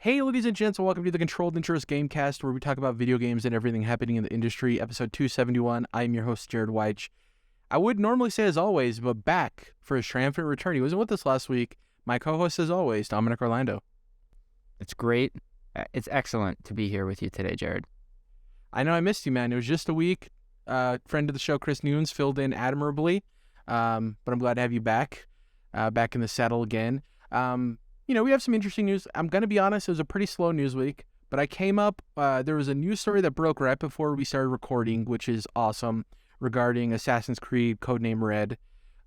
Hey, ladies and gents, welcome to the Controlled Interest Gamecast, where we talk about video games and everything happening in the industry, episode 271. I'm your host, Jerrad Wyche. I would normally say as always, but back for his triumphant return. He wasn't with us last week. My co-host, as always, Dominic Orlando. It's great. It's excellent to be here with you today, Jerrad. I know I missed you, man. It was just a week. Friend of the show, Chris Nunes, filled in admirably, but I'm glad to have you back in the saddle again. We have some interesting news. I'm going to be honest, it was a pretty slow news week, but I came up, there was a news story that broke right before we started recording, which is awesome, regarding Assassins Creed Codename Red.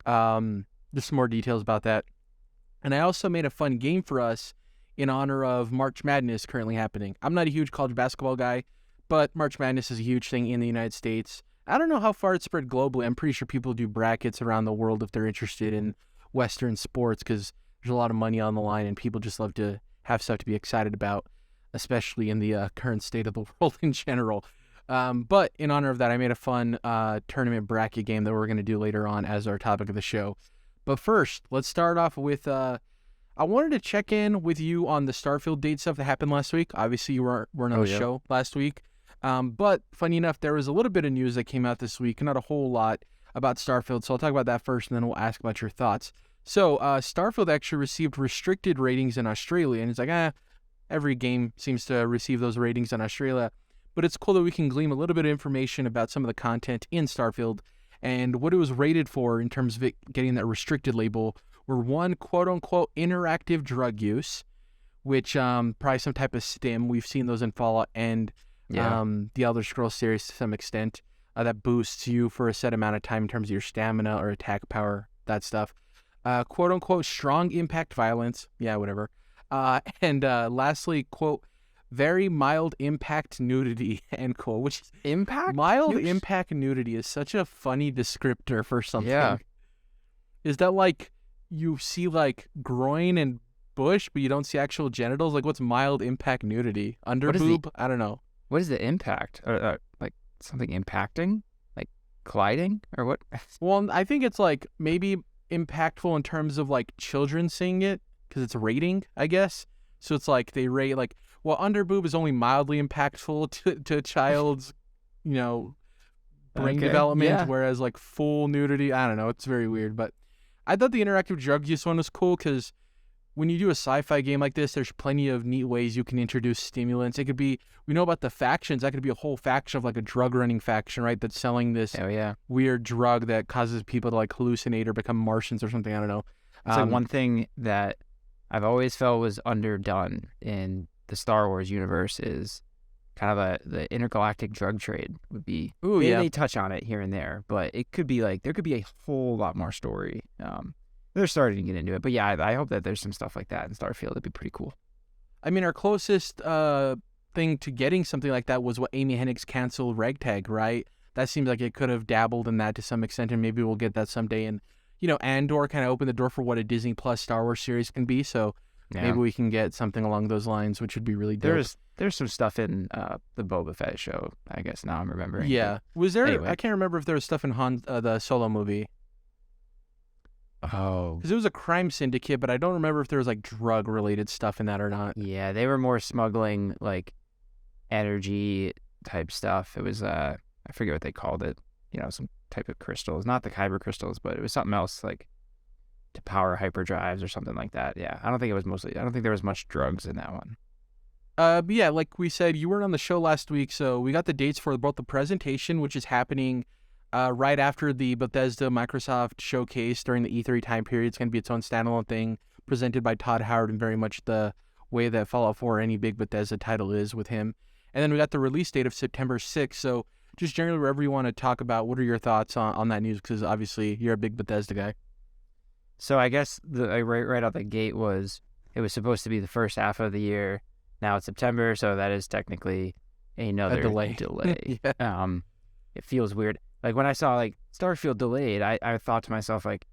There's some more details about that. And I also made a fun game for us in honor of March Madness currently happening. I'm not a huge college basketball guy, but March Madness is a huge thing in the United States. I don't know how far it's spread globally. I'm pretty sure people do brackets around the world if they're interested in Western sports, because there's a lot of money on the line and people just love to have stuff to be excited about, especially in the current state of the world in general. But in honor of that, I made a fun tournament bracket game that we're going to do later on as our topic of the show. But first, let's start off with, I wanted to check in with you on the Starfield date stuff that happened last week. Obviously, you weren't on the show last week. But funny enough, there was a little bit of news that came out this week, not a whole lot about Starfield. So I'll talk about that first, and then we'll ask about your thoughts. So Starfield actually received restricted ratings in Australia, and it's like, every game seems to receive those ratings in Australia. But it's cool that we can glean a little bit of information about some of the content in Starfield and what it was rated for in terms of it getting that restricted label were one, quote-unquote, interactive drug use, which probably some type of stim. We've seen those in Fallout and the Elder Scrolls series to some extent. That boosts you for a set amount of time in terms of your stamina or attack power, that stuff. Quote-unquote, strong impact violence. Yeah, whatever. And lastly, quote, very mild impact nudity, end quote. Which Impact? Mild impact nudity is such a funny descriptor for something. Yeah. Is that like you see like groin and bush, but you don't see actual genitals? Like, what's mild impact nudity? Under boob? I don't know. What is the impact? Like something impacting? Like colliding? Or what? Well, I think it's like maybe impactful in terms of like children seeing it because it's rating, I guess. So it's like they rate like, well, under boob is only mildly impactful to a child's, brain development, whereas like full nudity, I don't know, it's very weird. But I thought the interactive drug use one was cool because when you do a sci-fi game like this, there's plenty of neat ways you can introduce stimulants. It could be, we know about the factions, that could be a whole faction of like a drug running faction, right? That's selling this weird drug that causes people to like hallucinate or become Martians or something. I don't know. It's like one thing that I've always felt was underdone in the Star Wars universe is kind of the intergalactic drug trade would be. They touch on it here and there, but it could be like, there could be a whole lot more story. They're starting to get into it, but yeah, I hope that there's some stuff like that in Starfield. It'd be pretty cool. I mean, our closest thing to getting something like that was what Amy Hennig's canceled Ragtag, right? That seems like it could have dabbled in that to some extent, and maybe we'll get that someday. And, Andor kind of opened the door for what a Disney Plus Star Wars series can be, so maybe we can get something along those lines, which would be really dope. There's some stuff in the Boba Fett show, I guess now I'm remembering. Yeah. Was there, anyway. I can't remember if there was stuff in the Solo movie. Oh. Because it was a crime syndicate, but I don't remember if there was like drug-related stuff in that or not. Yeah, they were more smuggling like energy type stuff. It was, I forget what they called it, some type of crystals. Not the kyber crystals, but it was something else like to power hyperdrives or something like that. Yeah, I don't think there was much drugs in that one. But yeah, like we said, you weren't on the show last week, so we got the dates for both the presentation, which is happening right after the Bethesda Microsoft showcase during the E3 time period. It's going to be its own standalone thing presented by Todd Howard in very much the way that Fallout 4 or any big Bethesda title is with him. And then we got the release date of September 6th. So just generally wherever you want to talk about, what are your thoughts on that news? Because obviously you're a big Bethesda guy. So I guess right out the gate it was supposed to be the first half of the year. Now it's September, so that is technically another delay. Yeah. It feels weird. Like when I saw like Starfield delayed, I thought to myself like,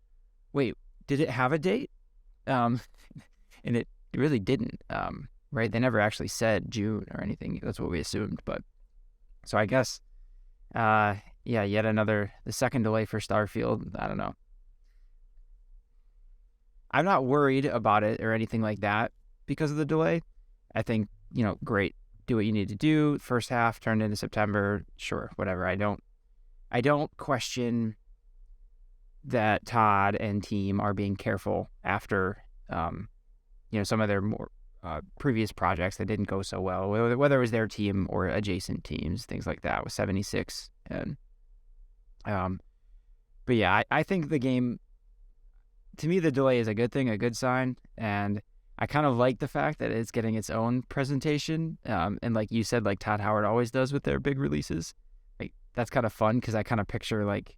wait, did it have a date? And it really didn't. Right? They never actually said June or anything. That's what we assumed. But so I guess, the second delay for Starfield. I don't know. I'm not worried about it or anything like that because of the delay. I think, great. Do what you need to do. First half turned into September. Sure, whatever. I don't question that Todd and team are being careful after, some of their more previous projects that didn't go so well, whether it was their team or adjacent teams, things like that with 76. And, but yeah, I think the game, to me, the delay is a good thing, a good sign. And I kind of like the fact that it's getting its own presentation. And like you said, like Todd Howard always does with their big releases, like that's kind of fun because I kind of picture like,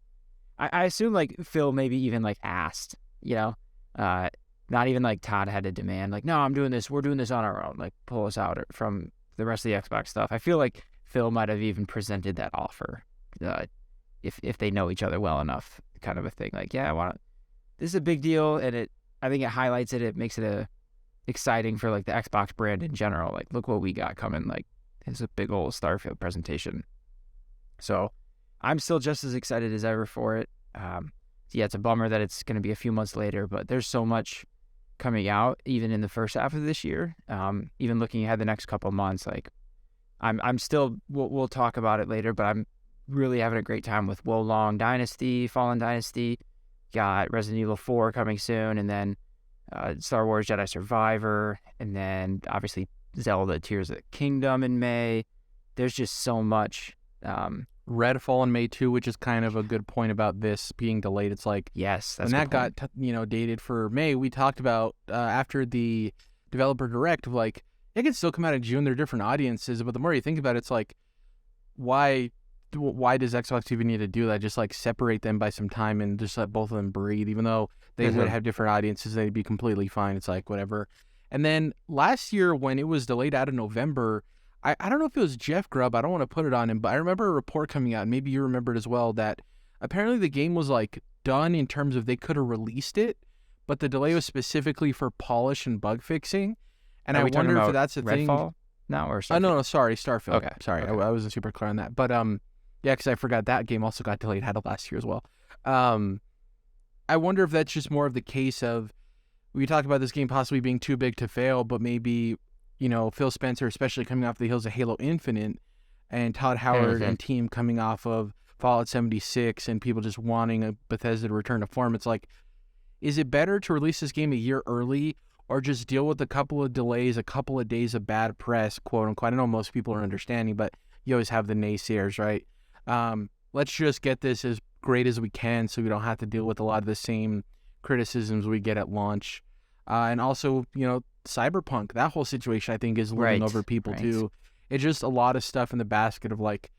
I assume like Phil maybe even like asked, not even like Todd had to demand like, no, I'm doing this. We're doing this on our own. Like pull us out from the rest of the Xbox stuff. I feel like Phil might have even presented that offer if they know each other well enough, kind of a thing. Like, yeah, this is a big deal. And I think it highlights it. It makes it exciting for like the Xbox brand in general. Like, look what we got coming. Like, it's a big old Starfield presentation. So I'm still just as excited as ever for it. Yeah, it's a bummer that it's going to be a few months later, but there's so much coming out even in the first half of this year. Even looking ahead the next couple months, like I'm still, we'll talk about it later, but I'm really having a great time with Wo Long Dynasty, Fallen Dynasty, got Resident Evil 4 coming soon, and then Star Wars Jedi Survivor, and then obviously Zelda Tears of the Kingdom in May. There's just so much. Redfall in May too, which is kind of a good point about this being delayed. It's like, yes, that's when that got dated for May, we talked about after the developer direct, like it can still come out in June. They're different audiences, but the more you think about it, it's like, why does Xbox even need to do that? Just like separate them by some time and just let both of them breathe, even though they would have different audiences, they'd be completely fine. It's like whatever. And then last year when it was delayed out of November, I don't know if it was Jeff Grubb, I don't want to put it on him, but I remember a report coming out, and maybe you remembered as well, that apparently the game was like done in terms of they could have released it, but the delay was specifically for polish and bug fixing. And I wonder if that's a thing. Redfall now or Starfield? No, sorry, Starfield. Okay. Sorry, okay. I wasn't super clear on that. But yeah, because I forgot that game also got delayed out of last year as well. I wonder if that's just more of the case of, we talked about this game possibly being too big to fail, but maybe, Phil Spencer, especially coming off the heels of Halo Infinite, and Todd Howard and team coming off of Fallout 76, and people just wanting a Bethesda to return to form. It's like, is it better to release this game a year early, or just deal with a couple of delays, a couple of days of bad press, quote unquote? I know most people are understanding, but you always have the naysayers, right? Let's just get this as great as we can so we don't have to deal with a lot of the same criticisms we get at launch. And also, Cyberpunk, that whole situation, I think, is looming over people too. It's just a lot of stuff in the basket of like,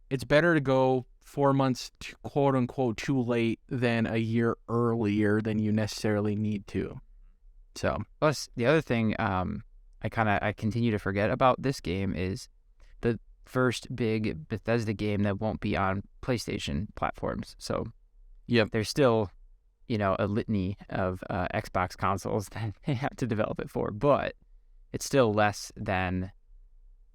it's better to go 4 months, quote unquote, too late than a year earlier than you necessarily need to. So, plus the other thing I continue to forget about this game is the first big Bethesda game that won't be on PlayStation platforms. So, there's still, a litany of Xbox consoles that they have to develop it for, but it's still less than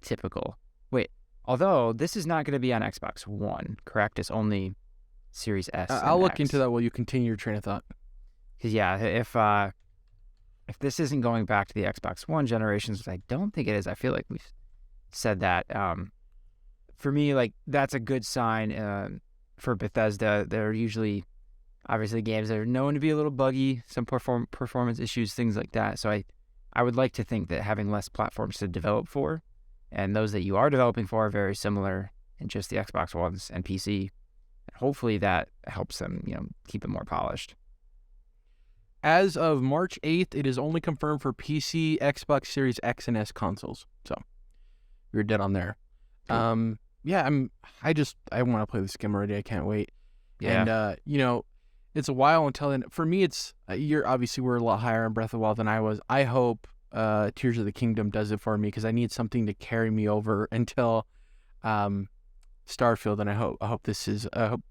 typical. Wait, although this is not going to be on Xbox One, correct? It's only Series S. I'll look into that while you continue your train of thought. Because if this isn't going back to the Xbox One generations, which I don't think it is, I feel like we've said that. For me, like, that's a good sign for Bethesda. They're usually, obviously, games that are known to be a little buggy, some performance issues, things like that. So I would like to think that having less platforms to develop for, and those that you are developing for, are very similar in just the Xbox Ones and PC. Hopefully that helps them, keep it more polished. As of March 8th, it is only confirmed for PC, Xbox Series X and S consoles. So you're dead on there. Cool. Yeah, I want to play this game already. I can't wait. Yeah. And it's a while until then. For me, it's we're a lot higher on Breath of the Wild than I was. I hope Tears of the Kingdom does it for me, because I need something to carry me over until Starfield, and I hope Tears of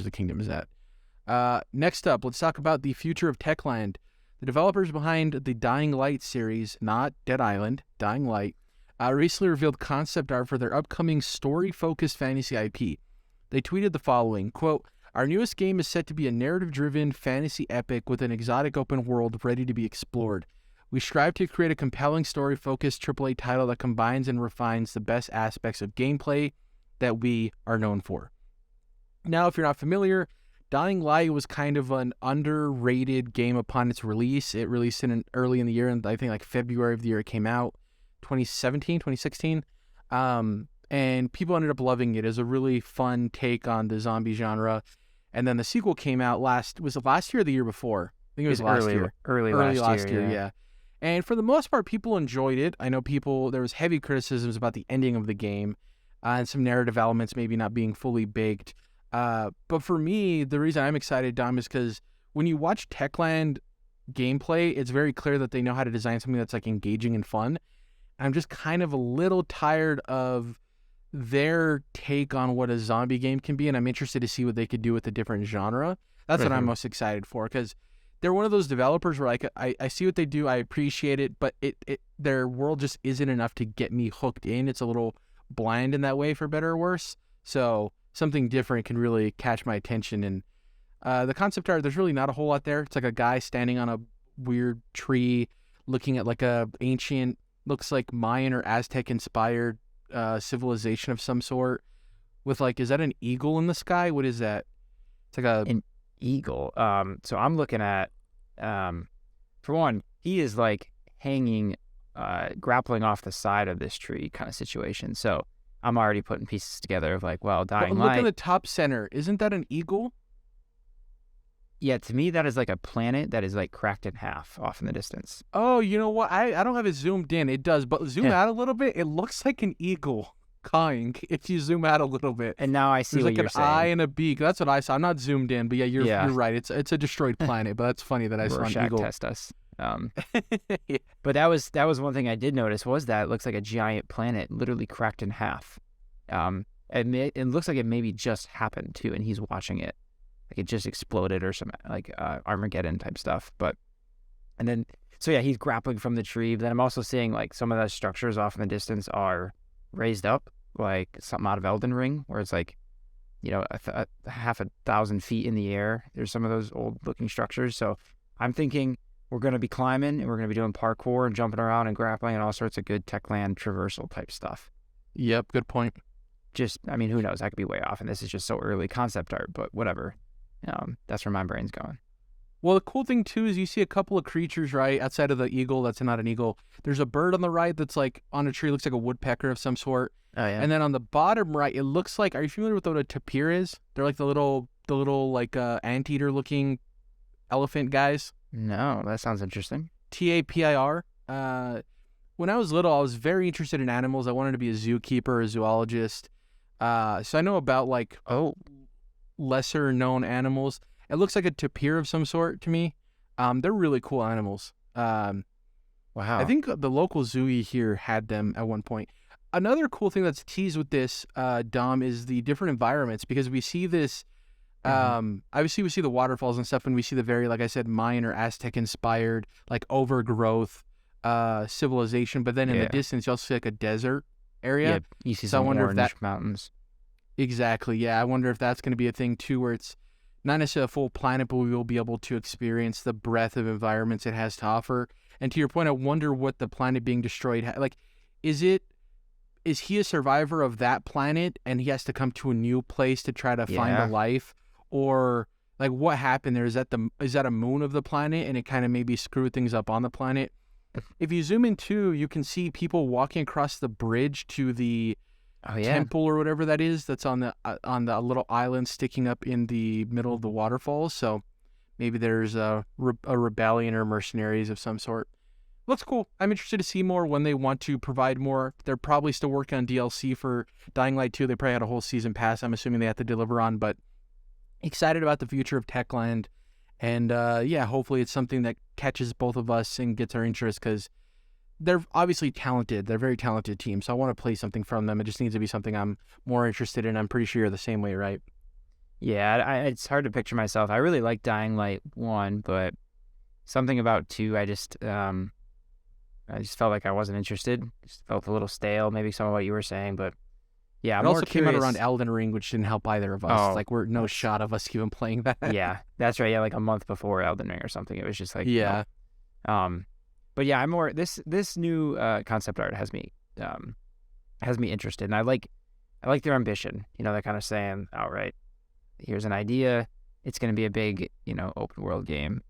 the Kingdom is that. Next up, let's talk about the future of Techland. The developers behind the Dying Light series, not Dead Island, Dying Light, recently revealed concept art for their upcoming story-focused fantasy IP. They tweeted the following, quote, "Our newest game is set to be a narrative-driven fantasy epic with an exotic open world ready to be explored. We strive to create a compelling story-focused AAA title that combines and refines the best aspects of gameplay that we are known for. Now, if you're not familiar, Dying Light was kind of an underrated game upon its release. It released early in the year, and I think like February of the year it came out, 2017, 2016. And people ended up loving it as a really fun take on the zombie genre. And then the sequel came out last year or the year before? I think it was last year. Early last year, yeah. And for the most part, people enjoyed it. I know there was heavy criticisms about the ending of the game and some narrative elements maybe not being fully baked. But for me, the reason I'm excited, Dom, is because when you watch Techland gameplay, it's very clear that they know how to design something that's like engaging and fun. I'm just kind of a little tired of their take on what a zombie game can be, and I'm interested to see what they could do with a different genre. That's what I'm most excited for, because they're one of those developers where I see what they do, I appreciate it, but their world just isn't enough to get me hooked in. It's a little bland in that way, for better or worse. So something different can really catch my attention. And the concept art, there's really not a whole lot there. It's like a guy standing on a weird tree looking at like a ancient, looks like Mayan or Aztec inspired civilization of some sort with like, is that an eagle in the sky? What is that? It's like an eagle. So I'm looking at, for one, he is like hanging, grappling off the side of this tree kind of situation. So I'm already putting pieces together of like, well, Dying Light. Look at the top center. Isn't that an eagle? Yeah, to me, that is like a planet that is like cracked in half off in the distance. Oh, you know what? I don't have it zoomed in. It does, but zoom out a little bit. It looks like an eagle cawing if you zoom out a little bit. And now I see There's what like you're an saying. eye and a beak. That's what I saw. I'm not zoomed in, but yeah, you're right. It's a destroyed planet, but that's funny that I saw an eagle. Test us. But that was one thing I did notice was that it looks like a giant planet literally cracked in half. It looks like it maybe just happened too, and he's watching it. Like it just exploded or some like Armageddon type stuff. So he's grappling from the tree. But then I'm also seeing like some of the structures off in the distance are raised up, like something out of Elden Ring, where it's like, half 1,000 feet in the air. There's some of those old looking structures. So I'm thinking we're going to be climbing and we're going to be doing parkour and jumping around and grappling and all sorts of good Techland traversal type stuff. Yep, good point. Who knows? I could be way off, and this is just so early concept art, but whatever. That's where my brain's going. Well, the cool thing, too, is you see a couple of creatures, right, outside of the eagle. That's not an eagle. There's a bird on the right that's, like, on a tree. Looks like a woodpecker of some sort. Oh, yeah. And then on the bottom right, it looks like, are you familiar with what a tapir is? They're like the little like, anteater-looking elephant guys. No, that sounds interesting. Tapir. When I was little, I was very interested in animals. I wanted to be a zookeeper, a zoologist. So I know about, like, lesser-known animals. It looks like a tapir of some sort to me. They're really cool animals. Wow. I think the local zoo here had them at one point. Another cool thing that's teased with this, Dom, is the different environments, because we see this, obviously we see the waterfalls and stuff, and we see the very, like I said, Mayan or Aztec-inspired, like, overgrowth civilization, but then in the distance, you also see, like, a desert area. Yeah, you see some orange mountains. Exactly, yeah. I wonder if that's going to be a thing, too, where it's not necessarily a full planet, but we will be able to experience the breadth of environments it has to offer. And to your point, I wonder what the planet being destroyed, like, is he a survivor of that planet and he has to come to a new place to try to find a life? Or, like, what happened there? Is that a moon of the planet and it kind of maybe screwed things up on the planet? If you zoom in, too, you can see people walking across the bridge to the temple or whatever that is that's on the little island sticking up in the middle of the waterfalls. So maybe there's a rebellion or mercenaries of some sort. Looks cool. I'm interested to see more when they want to provide more. They're probably still working on DLC for Dying Light 2. They probably had a whole season pass I'm assuming they have to deliver on, but excited about the future of Techland. And hopefully it's something that catches both of us and gets our interest, because they're obviously talented. They're a very talented team, so I want to play something from them. It just needs to be something I'm more interested in. I'm pretty sure you're the same way, right? Yeah, it's hard to picture myself. I really like Dying Light 1, but something about 2, I just felt like I wasn't interested. Just felt a little stale, maybe some of what you were saying, but yeah, I'm it more also curious. Came out around Elden Ring, which didn't help either of us. Oh, like, we're no shot of us even playing that. Yeah, that's right. Yeah, like a month before Elden Ring or something. It was just like, yeah. But yeah, I'm more this new concept art has me interested, and I like their ambition. They're kind of saying outright, here's an idea. It's going to be a big, open world game.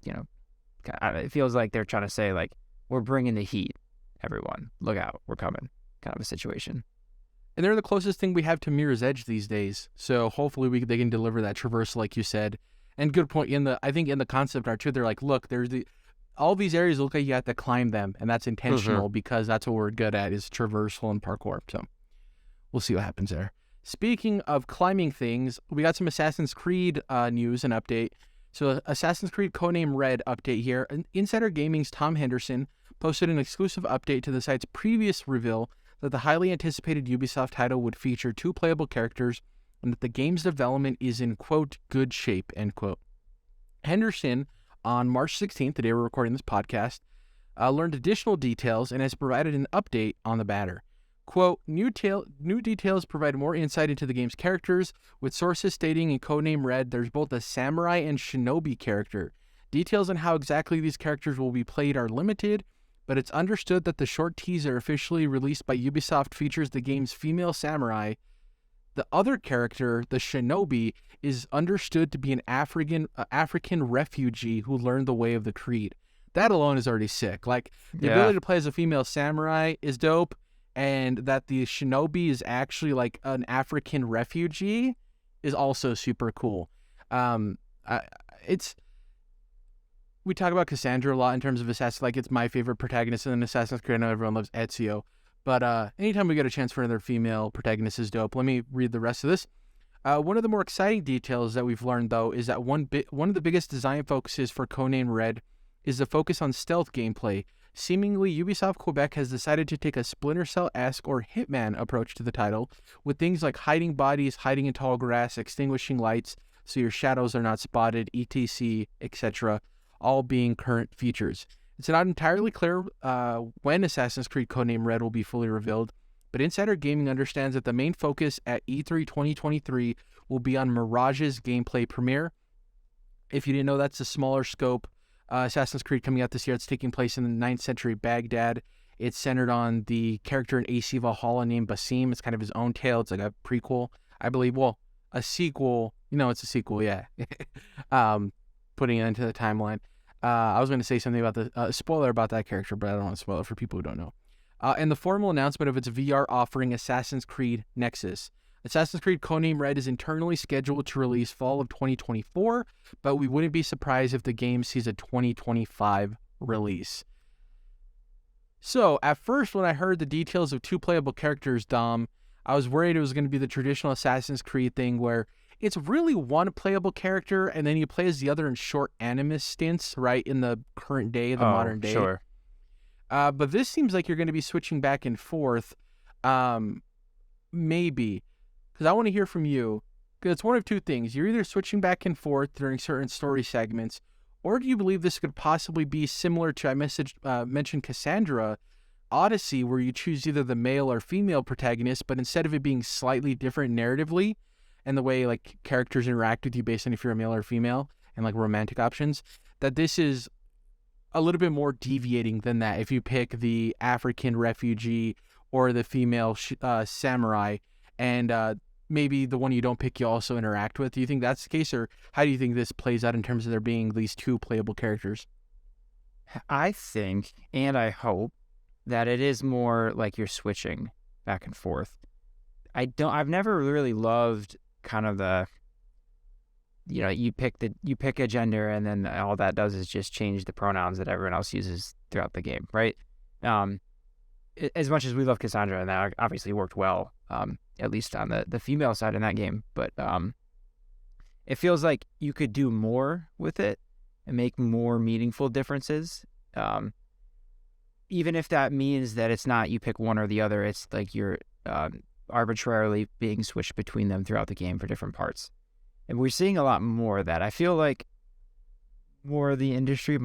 It feels like they're trying to say, like, we're bringing the heat. Everyone, look out, we're coming. Kind of a situation. And they're the closest thing we have to Mirror's Edge these days. So hopefully they can deliver that traversal, like you said. And good point. I think in the concept art too, they're like, look, all these areas look like you have to climb them, and that's intentional because that's what we're good at is traversal and parkour. So we'll see what happens there. Speaking of climbing things, we got some Assassin's Creed news and update. So Assassin's Creed Codename Red update here. Insider Gaming's Tom Henderson posted an exclusive update to the site's previous reveal that the highly anticipated Ubisoft title would feature 2 playable characters and that the game's development is in, quote, good shape, end quote. Henderson, on March 16th, the day we're recording this podcast, learned additional details and has provided an update on the matter. Quote, new details provide more insight into the game's characters, with sources stating in Codename Red there's both a samurai and shinobi character. Details on how exactly these characters will be played are limited, but it's understood that the short teaser officially released by Ubisoft features the game's female samurai. The other character, the shinobi, is understood to be an African refugee who learned the way of the Creed. That alone is already sick. Like, the ability to play as a female samurai is dope, and that the shinobi is actually like an African refugee is also super cool. We talk about Cassandra a lot in terms of Assassin's, like it's my favorite protagonist in Assassin's Creed. I know everyone loves Ezio, but anytime we get a chance for another female protagonist is dope. Let me read the rest of this. One of the more exciting details that we've learned, though, is that one of the biggest design focuses for Codename Red is the focus on stealth gameplay. Seemingly, Ubisoft Quebec has decided to take a Splinter Cell-esque or Hitman approach to the title, with things like hiding bodies, hiding in tall grass, extinguishing lights so your shadows are not spotted, etc., etc., all being current features. It's not entirely clear when Assassin's Creed Codename Red will be fully revealed, but Insider Gaming understands that the main focus at E3 2023 will be on Mirage's gameplay premiere. If you didn't know, that's a smaller scope Assassin's Creed coming out this year. It's taking place in the 9th century Baghdad. It's centered on the character in AC Valhalla named Basim. It's kind of his own tale. It's like a prequel, I believe. Well, a sequel. It's a sequel, yeah. Putting it into the timeline. I was going to say something about the spoiler about that character, but I don't want to spoil it for people who don't know. And the formal announcement of its VR offering, Assassin's Creed Nexus. Assassin's Creed Codename Red is internally scheduled to release fall of 2024, but we wouldn't be surprised if the game sees a 2025 release. So, at first, when I heard the details of 2 playable characters, Dom, I was worried it was going to be the traditional Assassin's Creed thing where it's really one playable character, and then you play as the other in short animus stints, right, in the current day, the modern day. Sure. But this seems like you're going to be switching back and forth, maybe, because I want to hear from you, because it's one of 2 things. You're either switching back and forth during certain story segments, or do you believe this could possibly be similar to, mentioned Cassandra, Odyssey, where you choose either the male or female protagonist, but instead of it being slightly different narratively, and the way like characters interact with you based on if you're a male or female, and like romantic options, that this is a little bit more deviating than that if you pick the African refugee or the female samurai, and maybe the one you don't pick you also interact with. Do you think that's the case, or how do you think this plays out in terms of there being these 2 playable characters? I think, and I hope, that it is more like you're switching back and forth. I've never really loved kind of the, you pick a gender and then all that does is just change the pronouns that everyone else uses throughout the game, right? As much as we love Cassandra, and that obviously worked well, at least on the female side in that game, but it feels like you could do more with it and make more meaningful differences. Even if that means that it's not you pick one or the other, it's like you're arbitrarily being switched between them throughout the game for different parts. And we're seeing a lot more of that. I feel like more of the industry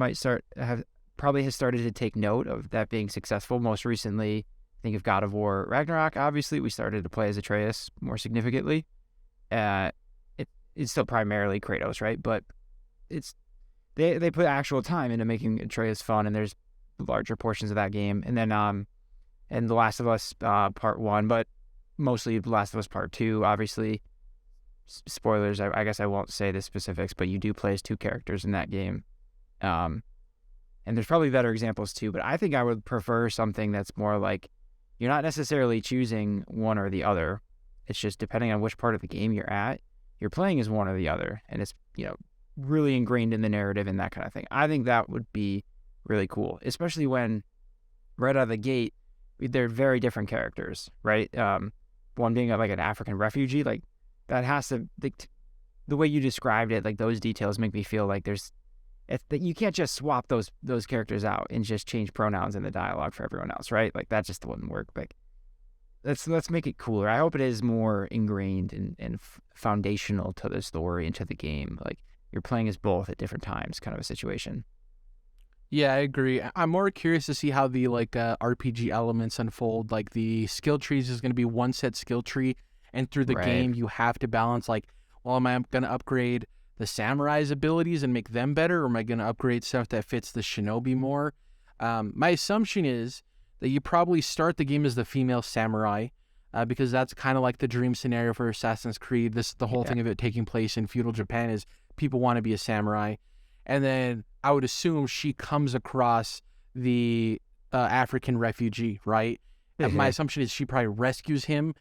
probably has started to take note of that being successful. Most recently, think of God of War Ragnarok. Obviously, we started to play as Atreus more significantly. It's still primarily Kratos, right? But they put actual time into making Atreus fun, and there's larger portions of that game. And then and The Last of Us Part 1, but mostly The Last of Us Part 2, obviously. Spoilers, I guess I won't say the specifics, but you do play as 2 characters in that game. And there's probably better examples too, but I think I would prefer something that's more like you're not necessarily choosing one or the other. It's just depending on which part of the game you're at, you're playing as one or the other, and it's, really ingrained in the narrative and that kind of thing. I think that would be really cool, especially when right out of the gate, they're very different characters, right? One being like an African refugee, like that has to, the way you described it, like those details make me feel like that you can't just swap those characters out and just change pronouns in the dialogue for everyone else, right? Like that just wouldn't work. Like let's make it cooler. I hope it is more ingrained and foundational to the story and to the game. Like you're playing as both at different times, kind of a situation. Yeah, I agree. I'm more curious to see how the RPG elements unfold. Like the skill trees is going to be one set skill tree, and through the game you have to balance like, well, am I going to upgrade the samurai's abilities and make them better, or am I going to upgrade stuff that fits the shinobi more? My assumption is that you probably start the game as the female samurai, because that's kind of like the dream scenario for Assassin's Creed. The whole thing of it taking place in feudal Japan is people want to be a samurai. And then I would assume she comes across the African refugee, right? Mm-hmm. My assumption is she probably rescues him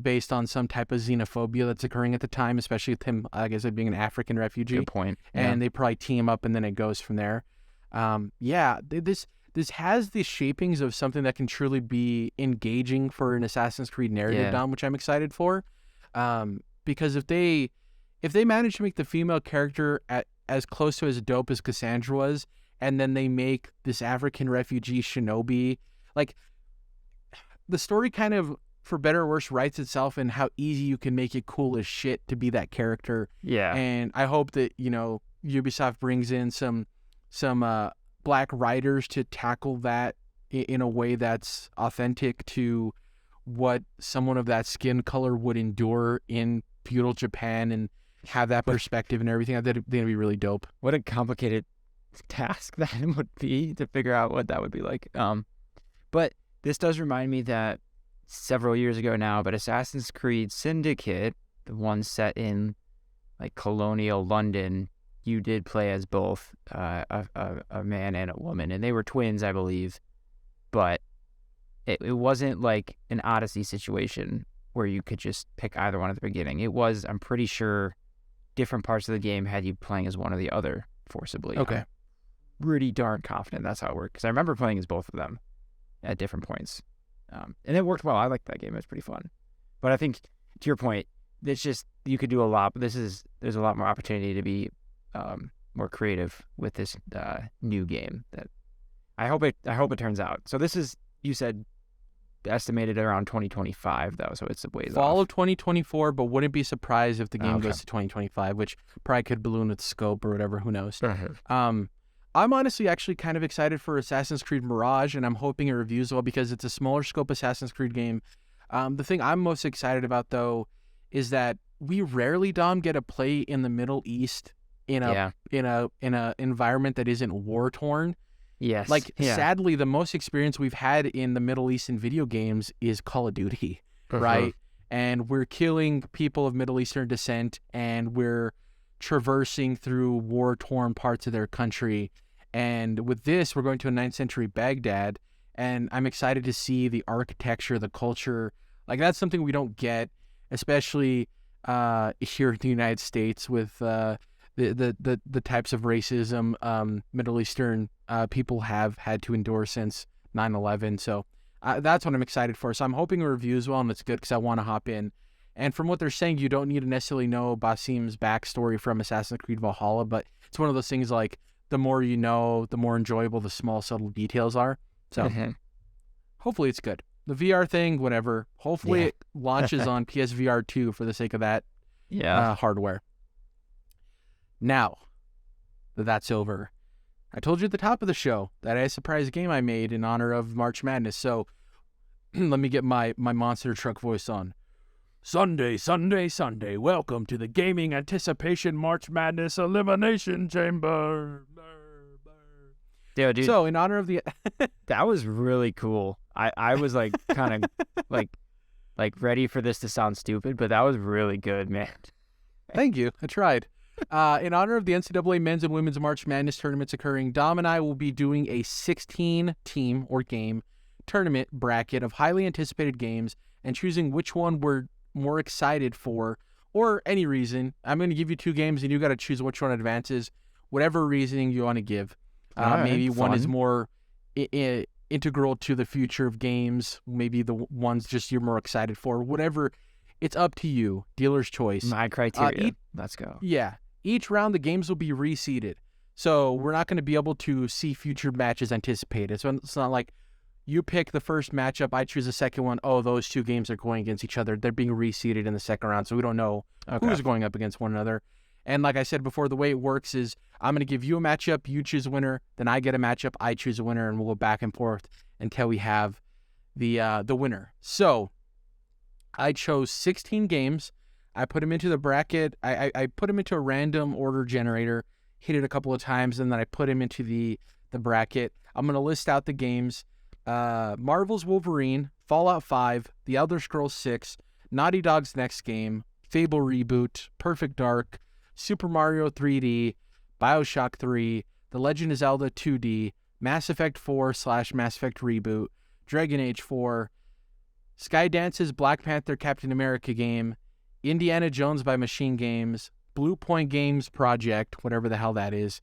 based on some type of xenophobia that's occurring at the time, especially with him, like I said, being an African refugee. Good point. And they probably team up, and then it goes from there. This has the shapings of something that can truly be engaging for an Assassin's Creed narrative, Dom, which I'm excited for. Because if they manage to make the female character as close to as dope as Cassandra was, and then they make this African refugee shinobi, like the story kind of, for better or worse, writes itself in how easy you can make it cool as shit to be that character. Yeah. And I hope that, Ubisoft brings in some black writers to tackle that in a way that's authentic to what someone of that skin color would endure in feudal Japan, and have that perspective and everything. That'd be really dope. What a complicated task that would be to figure out what that would be like. But this does remind me that several years ago now, but Assassin's Creed Syndicate, the one set in like colonial London, you did play as both a man and a woman, and they were twins, I believe. But it wasn't like an Odyssey situation where you could just pick either one at the beginning. It was, I'm pretty sure, different parts of the game had you playing as one or the other forcibly. Okay. I'm pretty darn confident that's how it worked, because I remember playing as both of them at different points. And it worked well. I liked that game. It was pretty fun. But I think, to your point, it's just, you could do a lot, but there's a lot more opportunity to be more creative with this new game. That I hope it turns out. So this is, you said, estimated around 2025 though, so it's a ways Fall off. of 2024, but wouldn't be surprised if the game goes to 2025, which probably could balloon with scope or whatever, who knows. I'm honestly actually kind of excited for Assassin's Creed Mirage, and I'm hoping it reviews well because it's a smaller scope Assassin's Creed game. The thing I'm most excited about though is that we rarely, Dom, get to play in the Middle East in a environment that isn't war torn. Yes. Sadly, the most experience we've had in the Middle East in video games is Call of Duty, right? And we're killing people of Middle Eastern descent, and we're traversing through war-torn parts of their country. And with this, we're going to a 9th century Baghdad, and I'm excited to see the architecture, the culture. Like, that's something we don't get, especially here in the United States with the types of racism Middle Eastern people have had to endure since 9/11. So that's what I'm excited for. So I'm hoping a review as well, and it's good because I want to hop in. And from what they're saying, you don't need to necessarily know Basim's backstory from Assassin's Creed Valhalla, but it's one of those things like the more you know, the more enjoyable the small, subtle details are. So hopefully it's good. The VR thing, whatever. Hopefully it launches on PSVR 2 for the sake of that hardware. Now that that's over, I told you at the top of the show that I had a surprise game I made in honor of March Madness. So let me get my monster truck voice on. Sunday, Sunday, Sunday. Welcome to the Gaming Anticipation March Madness Elimination Chamber. Yeah, dude. So in honor of the that was really cool. I was like kind of like ready for this to sound stupid, but that was really good, man. Thank you. I tried. In honor of the NCAA men's and women's March Madness tournaments occurring, Dom and I will be doing a 16-team or game tournament bracket of highly anticipated games and choosing which one we're more excited for, or any reason. I'm going to give you 2 games, and you got to choose which one advances, whatever reasoning you want to give. Maybe one is more integral to the future of games. Maybe the ones just you're more excited for. Whatever. It's up to you. Dealer's choice. My criteria. Let's go. Yeah. Each round, the games will be reseeded. So we're not going to be able to see future matches anticipated. So it's not like you pick the first matchup, I choose the second one. Oh, those 2 games are going against each other. They're being reseeded in the second round, so we don't know who's going up against one another. And like I said before, the way it works is I'm going to give you a matchup, you choose a winner, then I get a matchup, I choose a winner, and we'll go back and forth until we have the winner. So I chose 16 games. I put them into the bracket. I put them into a random order generator, hit it a couple of times, and then I put them into the bracket. I'm going to list out the games. Marvel's Wolverine, Fallout 5, The Elder Scrolls 6, Naughty Dog's Next Game, Fable Reboot, Perfect Dark, Super Mario 3D, BioShock 3, The Legend of Zelda 2D, Mass Effect 4/Mass Effect Reboot, Dragon Age 4, Skydance's Black Panther Captain America game, Indiana Jones by Machine Games, Blue Point Games Project, whatever the hell that is,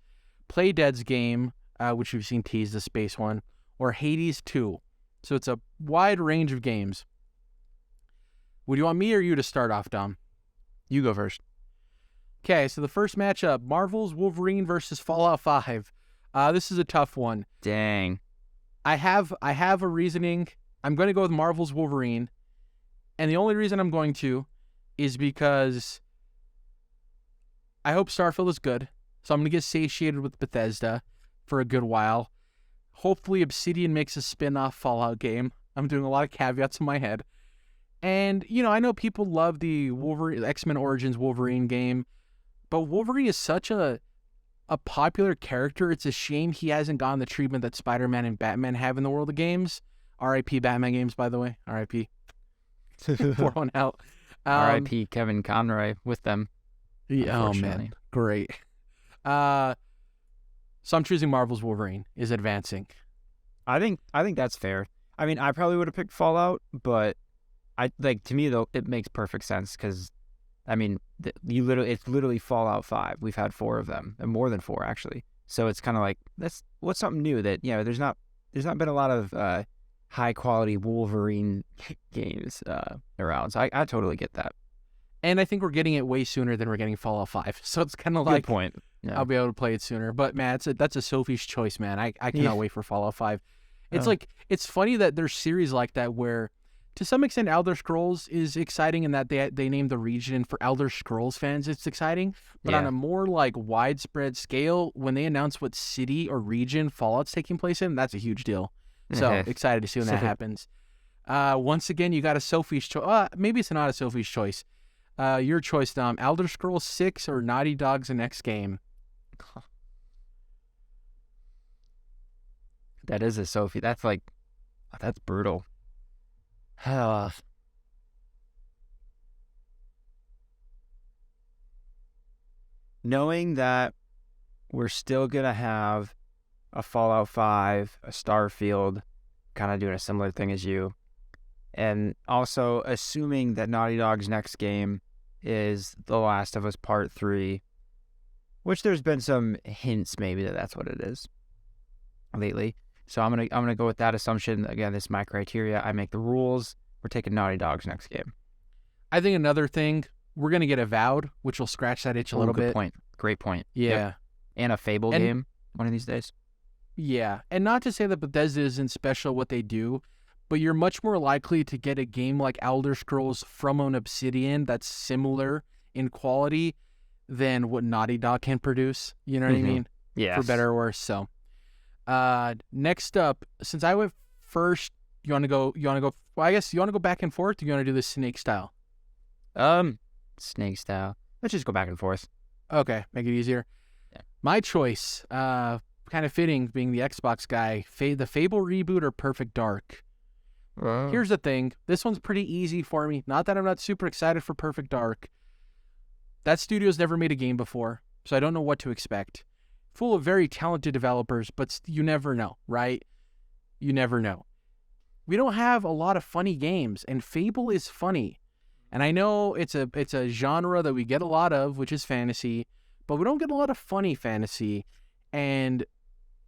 Playdead's game, which we've seen teased, the space one, or Hades 2. So it's a wide range of games. Would you want me or you to start off, Dom? You go first. Okay, so the first matchup, Marvel's Wolverine versus Fallout 5. This is a tough one. Dang. I have a reasoning. I'm going to go with Marvel's Wolverine. And the only reason I'm going to is because I hope Starfield is good. So I'm going to get satiated with Bethesda for a good while. Hopefully Obsidian makes a spin-off Fallout game. I'm doing a lot of caveats in my head. And, I know people love the X-Men Origins Wolverine game, but Wolverine is such a popular character. It's a shame he hasn't gotten the treatment that Spider-Man and Batman have in the world of games. R.I.P. Batman games, by the way. R.I.P. Pour one out. R.I.P. Kevin Conroy with them. Yeah, oh, man. Great. So I'm choosing Marvel's Wolverine is advancing. I think that's fair. I mean, I probably would have picked Fallout, but to me though, it makes perfect sense because, I mean, it's literally Fallout 5. We've had 4 of them, and more than 4 actually. So it's kind of like what's something new that there's not been a lot of high quality Wolverine games around. So I totally get that. And I think we're getting it way sooner than we're getting Fallout 5. So it's kind of like, good point. Yeah. I'll be able to play it sooner. But man, that's a Sophie's choice, man. I cannot wait for Fallout 5. It's it's funny that there's series like that where, to some extent, Elder Scrolls is exciting in that they named the region, and for Elder Scrolls fans, it's exciting. But on a more widespread scale, when they announce what city or region Fallout's taking place in, that's a huge deal. So excited to see when that happens. Once again, you got a Sophie's choice. Maybe it's not a Sophie's choice. Your choice, Dom. Elder Scrolls 6 or Naughty Dog's next game? That is a Sophie. That's brutal. Knowing that we're still going to have a Fallout 5, a Starfield, kind of doing a similar thing as you, and also assuming that Naughty Dog's next game is The Last of Us Part 3, which there's been some hints maybe that's what it is lately. So I'm gonna go with that assumption. Again, this is my criteria. I make the rules. We're taking Naughty Dog's next game. I think another thing, we're gonna get Avowed, which will scratch that itch a little bit. Point. Great point. Yeah. Yep. And a Fable game one of these days. Yeah, and not to say that Bethesda isn't special at what they do, but you're much more likely to get a game like Elder Scrolls from an Obsidian that's similar in quality than what Naughty Dog can produce. You know what I mean? Yeah. For better or worse. So, next up, since I went first, you want to go? Well, I guess you want to go back and forth. Or you want to do this snake style? Snake style. Let's just go back and forth. Okay, make it easier. Yeah. My choice. Kind kind of fitting being the Xbox guy. The Fable reboot or Perfect Dark? Here's the thing. This one's pretty easy for me. Not that I'm not super excited for Perfect Dark. That studio's never made a game before, so I don't know what to expect. Full of very talented developers, but you never know, right? You never know. We don't have a lot of funny games, and Fable is funny. And I know it's a genre that we get a lot of, which is fantasy, but we don't get a lot of funny fantasy. And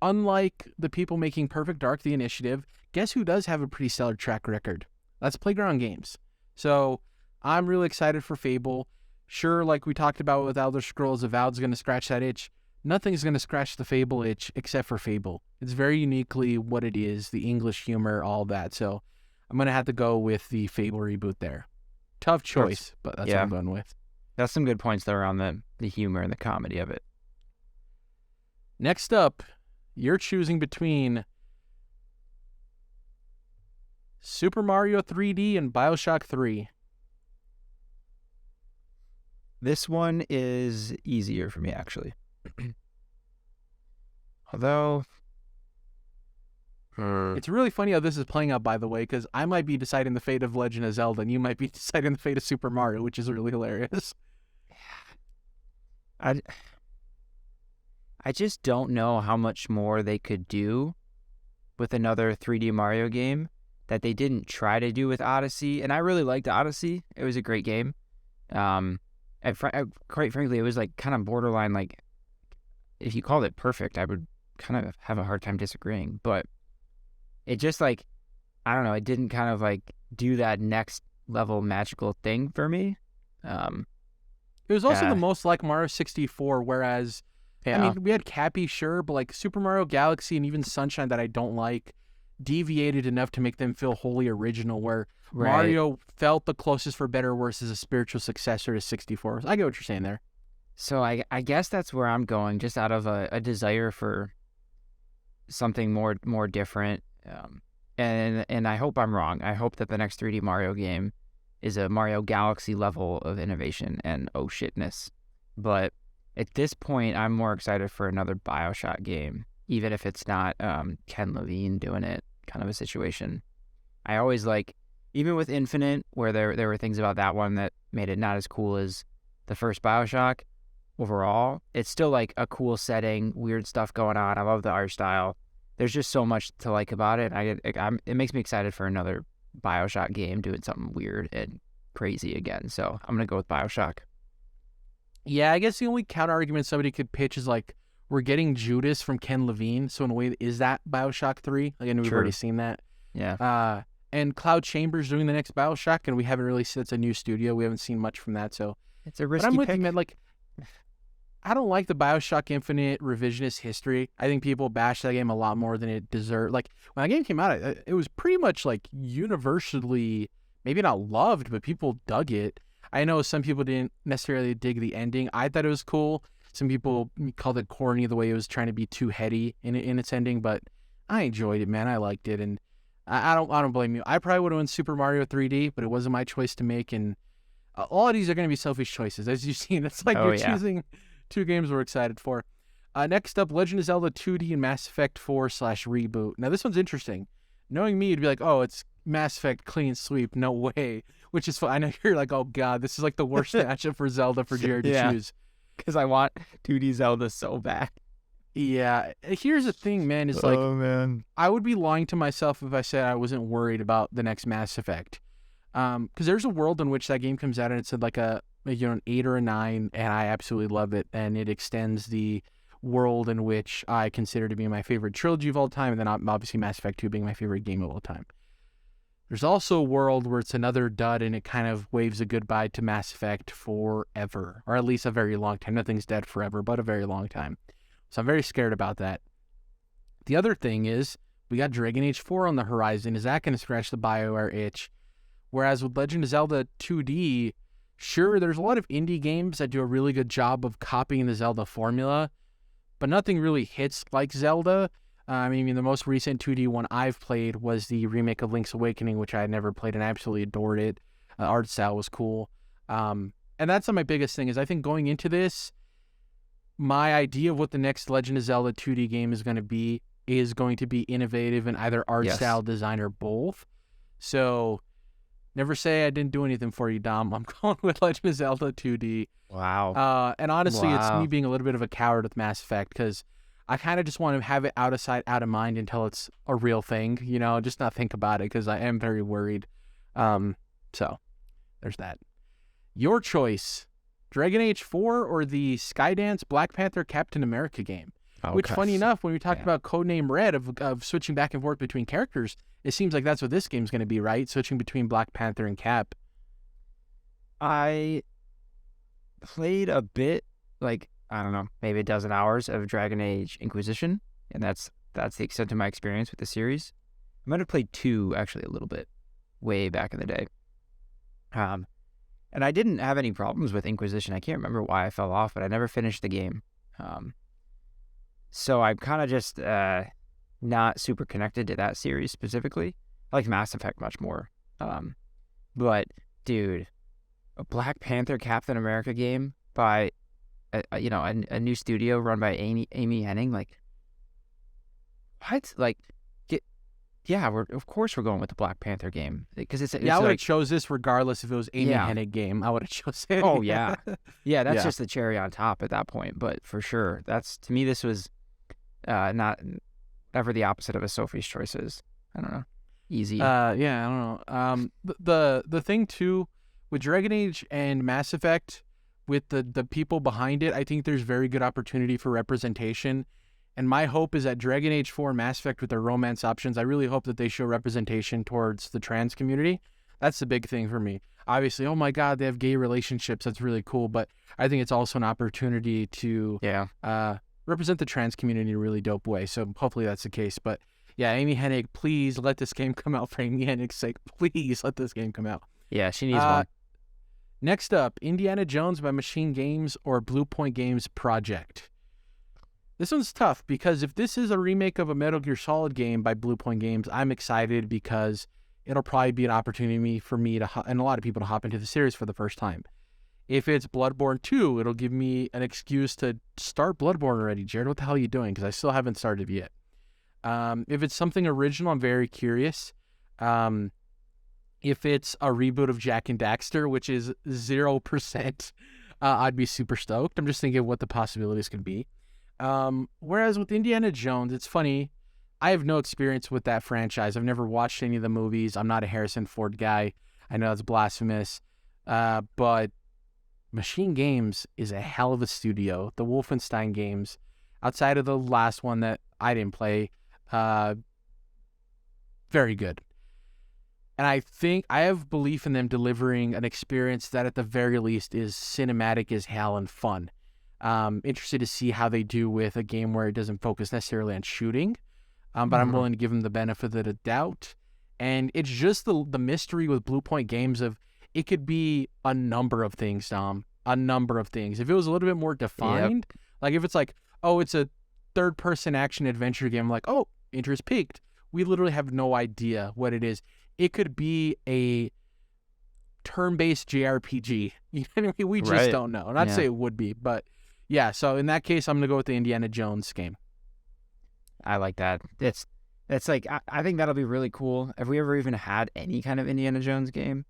unlike the people making Perfect Dark, the initiative, guess who does have a pretty stellar track record? That's Playground Games. So I'm really excited for Fable. Sure, like we talked about with Elder Scrolls, Avowed's going to scratch that itch. Nothing's going to scratch the Fable itch except for Fable. It's very uniquely what it is, the English humor, all that. So I'm going to have to go with the Fable reboot there. Tough choice, but that's what I'm going with. That's some good points, though, around the humor and the comedy of it. Next up, you're choosing between Super Mario 3D and BioShock 3. This one is easier for me, actually. Although... It's really funny how this is playing out, by the way, because I might be deciding the fate of Legend of Zelda, and you might be deciding the fate of Super Mario, which is really hilarious. I just don't know how much more they could do with another 3D Mario game that they didn't try to do with Odyssey. And I really liked Odyssey. It was a great game. And quite frankly, it was like kind of borderline, like, if you called it perfect, I would kind of have a hard time disagreeing. But it just, like, I don't know, it didn't kind of like do that next level magical thing for me. It was also the most like Mario 64, whereas, I mean, we had Cappy, sure, but like Super Mario Galaxy and even Sunshine that I don't like deviated enough to make them feel wholly original, where Mario felt the closest for better or worse as a spiritual successor to 64. I get what you're saying there. So I guess that's where I'm going, just out of a desire for something more different. And I hope I'm wrong. I hope that the next 3D Mario game is a Mario Galaxy level of innovation and oh shitness. But at this point, I'm more excited for another BioShock game, even if it's not Ken Levine doing it, kind of a situation. I always like, even with Infinite, where there were things about that one that made it not as cool as the first BioShock, overall, it's still like a cool setting, weird stuff going on. I love the art style. There's just so much to like about it. It makes me excited for another BioShock game doing something weird and crazy again. So I'm going to go with BioShock. Yeah, I guess the only counter argument somebody could pitch is like, we're getting Judas from Ken Levine. So in a way, is that BioShock 3? Again, we've already seen that. Yeah. And Cloud Chambers doing the next BioShock, and we haven't really seen, it's a new studio. We haven't seen much from that. So it's a risky pick. I'm with pick. you, man. Like, I don't like the BioShock Infinite revisionist history. I think people bash that game a lot more than it deserved. Like, when that game came out, it was pretty much like universally, maybe not loved, but people dug it. I know some people didn't necessarily dig the ending. I thought it was cool. Some people called it corny the way it was trying to be too heady in its ending, but I enjoyed it, man. I liked it, and I don't blame you. I probably would have won Super Mario 3D, but it wasn't my choice to make, and all of these are going to be selfish choices, as you've seen. It's like you're choosing two games we're excited for. Next up, Legend of Zelda 2D and Mass Effect 4/reboot. Now, this one's interesting. Knowing me, you'd be like, oh, it's Mass Effect clean sweep. No way. Which is fun. I know you're like, oh, God, this is like the worst matchup for Zelda for Jerrad to choose. Because I want 2D Zelda so bad. Yeah. Here's the thing, man. Is like, man. I would be lying to myself if I said I wasn't worried about the next Mass Effect. Because there's a world in which that game comes out and it's like an 8 or a 9, and I absolutely love it. And it extends the world in which I consider to be my favorite trilogy of all time, and then obviously Mass Effect 2 being my favorite game of all time. There's also a world where it's another dud and it kind of waves a goodbye to Mass Effect forever, or at least a very long time. Nothing's dead forever, but a very long time. So I'm very scared about that. The other thing is we got Dragon Age 4 on the horizon. Is that going to scratch the BioWare itch? Whereas with Legend of Zelda 2D, sure, there's a lot of indie games that do a really good job of copying the Zelda formula, but nothing really hits like Zelda. I mean, the most recent 2D one I've played was the remake of Link's Awakening, which I had never played and I absolutely adored it. Art style was cool. And that's my biggest thing is I think going into this, my idea of what the next Legend of Zelda 2D game is going to be innovative in either art style, design, or both. So never say I didn't do anything for you, Dom. I'm going with Legend of Zelda 2D. Wow. And honestly, it's me being a little bit of a coward with Mass Effect, because I kind of just want to have it out of sight, out of mind until it's a real thing, just not think about it, because I am very worried. So there's that. Your choice, Dragon Age 4 or the Skydance Black Panther Captain America game? Which, funny enough, when we talked about Codename Red of switching back and forth between characters, it seems like that's what this game's going to be, right? Switching between Black Panther and Cap. I played a bit, like, I don't know, maybe a dozen hours of Dragon Age Inquisition, and that's the extent of my experience with the series. I might have played 2, actually, a little bit, way back in the day. And I didn't have any problems with Inquisition. I can't remember why I fell off, but I never finished the game. So I'm kind of just not super connected to that series specifically. I like Mass Effect much more. But, dude, a Black Panther Captain America game by, a new studio run by Amy Hennig, like, what? Like, of course we're going with the Black Panther game, because it's I would have chose this regardless if it was Amy Hennig game. I would have chose it. Oh yeah, that's just the cherry on top at that point. But for sure, to me this was not ever the opposite of a Sophie's Choices. I don't know, easy. I don't know. The thing too with Dragon Age and Mass Effect, with the people behind it, I think there's very good opportunity for representation. And my hope is that Dragon Age 4 and Mass Effect, with their romance options, I really hope that they show representation towards the trans community. That's the big thing for me. Obviously, oh my God, they have gay relationships. That's really cool. But I think it's also an opportunity to represent the trans community in a really dope way. So hopefully that's the case. But yeah, Amy Hennig, please let this game come out for Amy Hennig's sake. Please let this game come out. Yeah, she needs one. Next up, Indiana Jones by Machine Games or Blue Point Games Project. This one's tough, because if this is a remake of a Metal Gear Solid game by Blue Point Games, I'm excited, because it'll probably be an opportunity for me and a lot of people to hop into the series for the first time. If it's Bloodborne 2, it'll give me an excuse to start Bloodborne already. Jerrad, what the hell are you doing? Because I still haven't started yet. If it's something original, I'm very curious. If it's a reboot of Jak and Daxter, which is 0%, I'd be super stoked. I'm just thinking of what the possibilities could be. Whereas with Indiana Jones, it's funny. I have no experience with that franchise. I've never watched any of the movies. I'm not a Harrison Ford guy. I know that's blasphemous. But Machine Games is a hell of a studio. The Wolfenstein games, outside of the last one that I didn't play, very good. And I think I have belief in them delivering an experience that at the very least is cinematic as hell and fun. Interested to see how they do with a game where it doesn't focus necessarily on shooting, but I'm willing to give them the benefit of the doubt. And it's just the mystery with Blue Point Games of it could be a number of things, Dom. A number of things. If it was a little bit more defined, like if it's like, oh, it's a third-person action adventure game, I'm like, oh, interest peaked. We literally have no idea what it is. It could be a turn-based JRPG. You know what I mean? We just don't know. Not to say it would be, but yeah. So in that case, I'm gonna go with the Indiana Jones game. I like that. It's like I think that'll be really cool. Have we ever even had any kind of Indiana Jones game?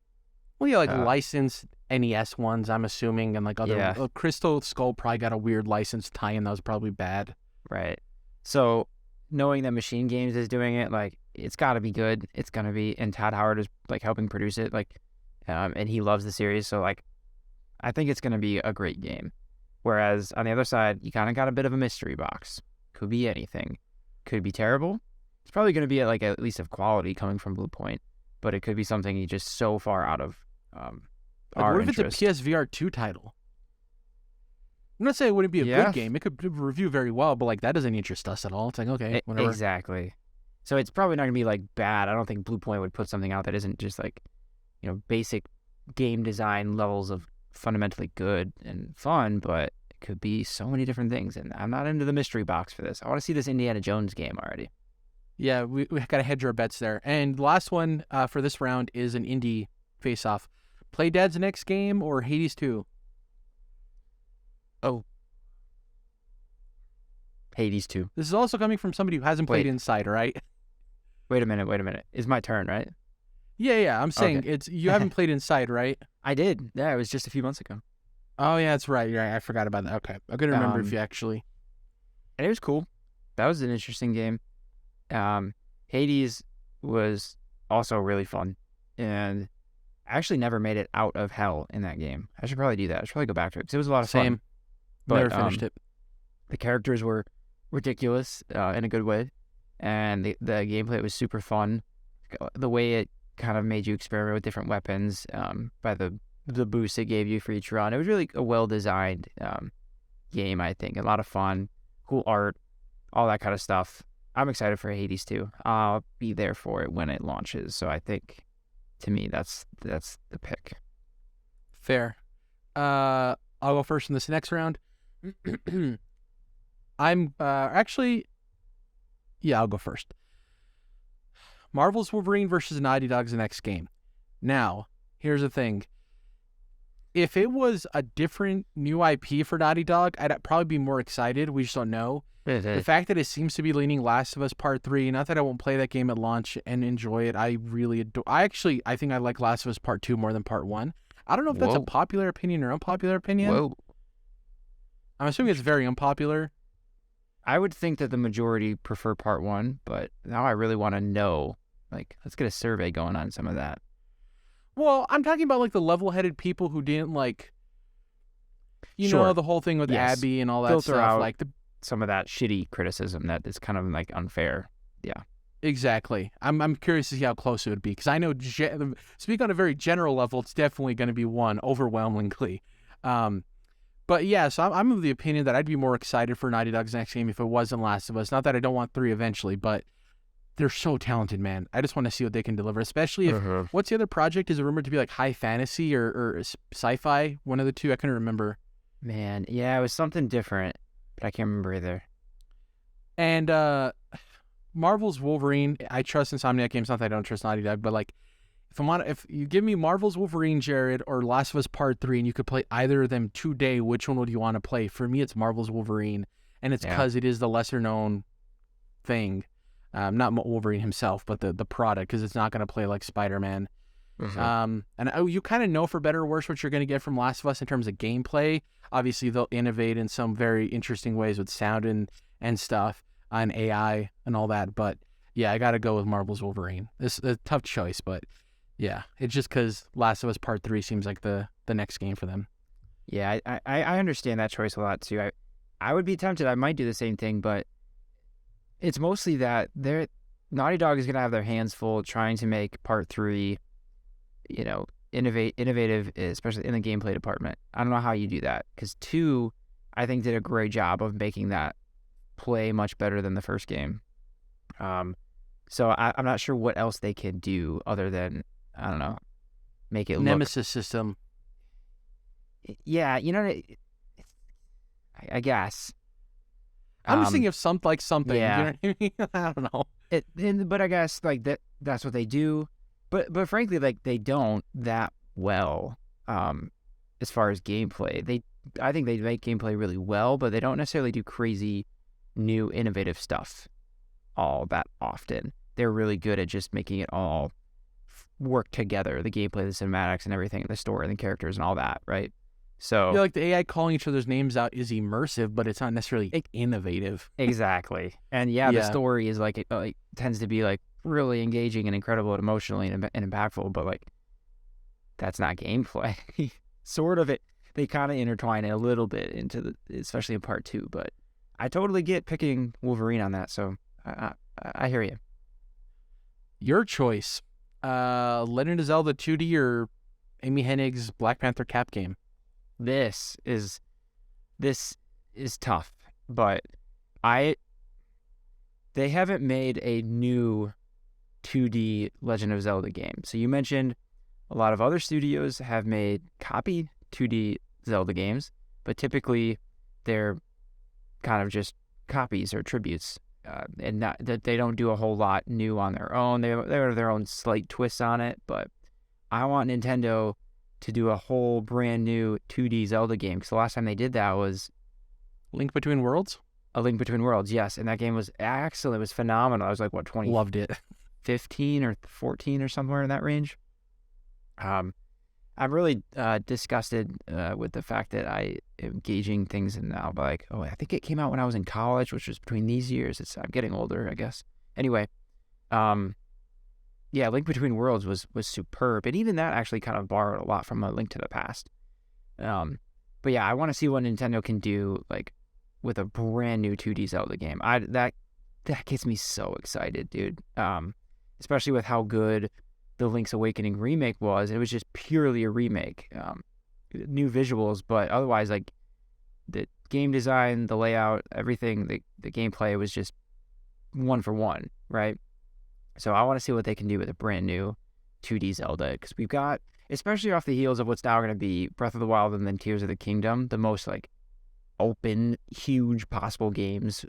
Well, yeah, like licensed NES ones, I'm assuming, and like other Crystal Skull probably got a weird license tie-in that was probably bad. Right. So knowing that Machine Games is doing it, like, it's got to be good. It's gonna be, and Todd Howard is like helping produce it, like, and he loves the series, so like, I think it's gonna be a great game. Whereas on the other side, you kind of got a bit of a mystery box. Could be anything. Could be terrible. It's probably gonna be at least of quality coming from Blue Point, but it could be something you just so far out of our interest. What if it's a PSVR 2 title? I'm not saying it wouldn't be a good game. It could review very well, but like that doesn't interest us at all. It's like, okay, whatever. Exactly. So it's probably not gonna be like bad. I don't think Blue Point would put something out that isn't just like, basic game design levels of fundamentally good and fun, but it could be so many different things. And I'm not into the mystery box for this. I want to see this Indiana Jones game already. Yeah, we got to hedge our bets there. And the last one for this round is an indie face-off. Play Dad's next game or Hades 2? Oh. Hades 2. This is also coming from somebody who hasn't played Inside, right? Wait a minute. It's my turn, right? Yeah. I'm saying you haven't played Inside, right? I did. Yeah, it was just a few months ago. Oh, yeah, that's right. You're right. I forgot about that. Okay. I couldn't remember if you actually... And it was cool. That was an interesting game. Hades was also really fun. And I actually never made it out of hell in that game. I should probably do that. I should probably go back to it because it was a lot of fun. But, never finished it. The characters were ridiculous in a good way. And the gameplay was super fun. The way it kind of made you experiment with different weapons by the boost it gave you for each run. It was really a well-designed game, I think. A lot of fun, cool art, all that kind of stuff. I'm excited for Hades 2. I'll be there for it when it launches. So I think, to me, that's the pick. Fair. I'll go first in this next round. I'm actually... Yeah, I'll go first. Marvel's Wolverine versus Naughty Dog's the next game. Now, here's the thing. If it was a different new IP for Naughty Dog, I'd probably be more excited. We just don't know. The fact that it seems to be leaning Last of Us Part 3, not that I won't play that game at launch and enjoy it. I really adore... I think I like Last of Us Part 2 more than Part 1. I don't know if that's a popular opinion or unpopular opinion. Whoa. I'm assuming it's very unpopular. I would think that the majority prefer Part 1, but now I really want to know. Like, let's get a survey going on some of that. Well, I'm talking about, like, the level-headed people who didn't, like, you know, the whole thing with Abby and all that Filter stuff. Out like some of that shitty criticism that is kind of, like, unfair. Yeah. Exactly. I'm curious to see how close it would be, because I know, speak on a very general level, it's definitely going to be one, overwhelmingly. But yeah, so I'm of the opinion that I'd be more excited for Naughty Dog's next game if it wasn't Last of Us. Not that I don't want 3 eventually, but they're so talented, man. I just want to see what they can deliver, especially if... What's the other project? Is it rumored to be like high fantasy or sci-fi? One of the two? I couldn't remember. Man, yeah, it was something different, but I can't remember either. And Marvel's Wolverine, I trust Insomniac Games. Not that I don't trust Naughty Dog, but like, if you give me Marvel's Wolverine, Jerrad, or Last of Us Part 3, and you could play either of them today, which one would you want to play? For me, it's Marvel's Wolverine, and it's because it is the lesser-known thing. Not Wolverine himself, but the product, because it's not going to play like Spider-Man. And you kind of know for better or worse what you're going to get from Last of Us in terms of gameplay. Obviously, they'll innovate in some very interesting ways with sound and stuff, and AI and all that. But yeah, I got to go with Marvel's Wolverine. It's a tough choice, but... Yeah, it's just because Last of Us Part 3 seems like the next game for them. Yeah, I understand that choice a lot, too. I would be tempted. I might do the same thing, but it's mostly that Naughty Dog is going to have their hands full trying to make Part 3, innovative, especially in the gameplay department. I don't know how you do that, because 2, I think, did a great job of making that play much better than the first game. So I'm not sure what else they can do other than... I don't know. Make it Nemesis system. Yeah, I guess. I'm just thinking of something. Yeah. You know what I mean? I don't know. But I guess like that's what they do. But frankly, like they don't that well. As far as gameplay, I think they make gameplay really well, but they don't necessarily do crazy, new, innovative stuff all that often. They're really good at just making it all work together, the gameplay, the cinematics, and everything, the story, and the characters, and all that, right? So like the AI calling each other's names out is immersive, but it's not necessarily innovative. Exactly. And the story is like it tends to be like really engaging and incredible and emotionally and impactful, but like that's not gameplay. Sort of it. They kind of intertwine it a little bit into especially in Part 2, but I totally get picking Wolverine on that. So I hear you. Your choice. Legend of Zelda 2D or Amy Hennig's Black Panther Cap game? This is tough, but they haven't made a new 2D Legend of Zelda game. So you mentioned a lot of other studios have made copy 2D Zelda games, but typically they're kind of just copies or tributes. And not that they don't do a whole lot new on their own. They have their own slight twists on it, but I want Nintendo to do a whole brand new 2D Zelda game, because the last time they did that was Link Between Worlds? A Link Between Worlds, yes. And that game was excellent. It was phenomenal. I was like, what, 20? Loved it. 15 or 14 or somewhere in that range. I'm really disgusted with the fact that I am gauging things in now. But like, I think it came out when I was in college, which was between these years. I'm getting older, I guess. Anyway, yeah, Link Between Worlds was superb. And even that actually kind of borrowed a lot from A Link to the Past. But yeah, I want to see what Nintendo can do, like, with a brand new 2D Zelda game. That gets me so excited, dude. Especially with how good the Link's Awakening remake was. It was just purely a remake. New visuals, but otherwise, like, the game design, the layout, everything, the gameplay was just one for one, right? So I want to see what they can do with a brand new 2D Zelda, because we've got, especially off the heels of what's now going to be Breath of the Wild and then Tears of the Kingdom, the most, like, open, huge possible games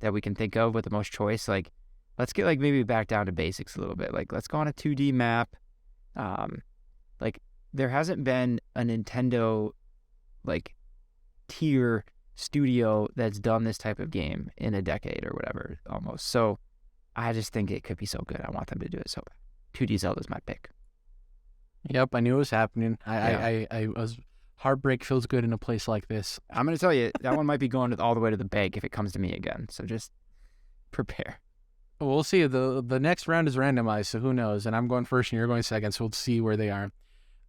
that we can think of with the most choice. Like, let's get, like, maybe back down to basics a little bit. Like, let's go on a 2D map. Like, there hasn't been a Nintendo, like, tier studio that's done this type of game in a decade or whatever, almost. So I just think it could be so good. I want them to do it so bad. 2D Zelda's my pick. Yep, I knew it was happening. I was... Heartbreak feels good in a place like this. I'm going to tell you, that one might be going all the way to the bank if it comes to me again. So just prepare. We'll see. The next round is randomized, so who knows? And I'm going first and you're going second, so we'll see where they are.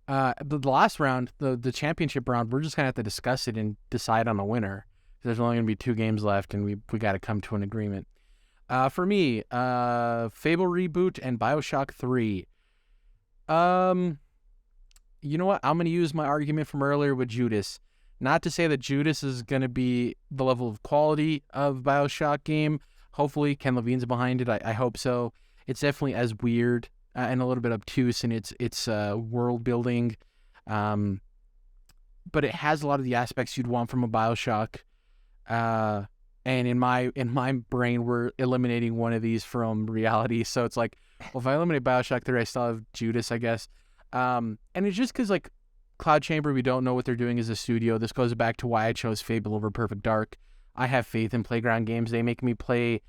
The last round, the championship round, we're just going to have to discuss it and decide on a winner. There's only going to be 2 games left, and we got to come to an agreement. For me, Fable Reboot and BioShock 3. You know what? I'm going to use my argument from earlier with Judas. Not to say that Judas is going to be the level of quality of BioShock game. Hopefully, Ken Levine's behind it. I hope so. It's definitely as weird and a little bit obtuse in its world building. But it has a lot of the aspects you'd want from a BioShock. And in my brain, we're eliminating one of these from reality. So it's like, well, if I eliminate BioShock 3, I still have Judas, I guess. And it's just because, like, Cloud Chamber, we don't know what they're doing as a studio. This goes back to why I chose Fable over Perfect Dark. I have faith in Playground Games. They make me play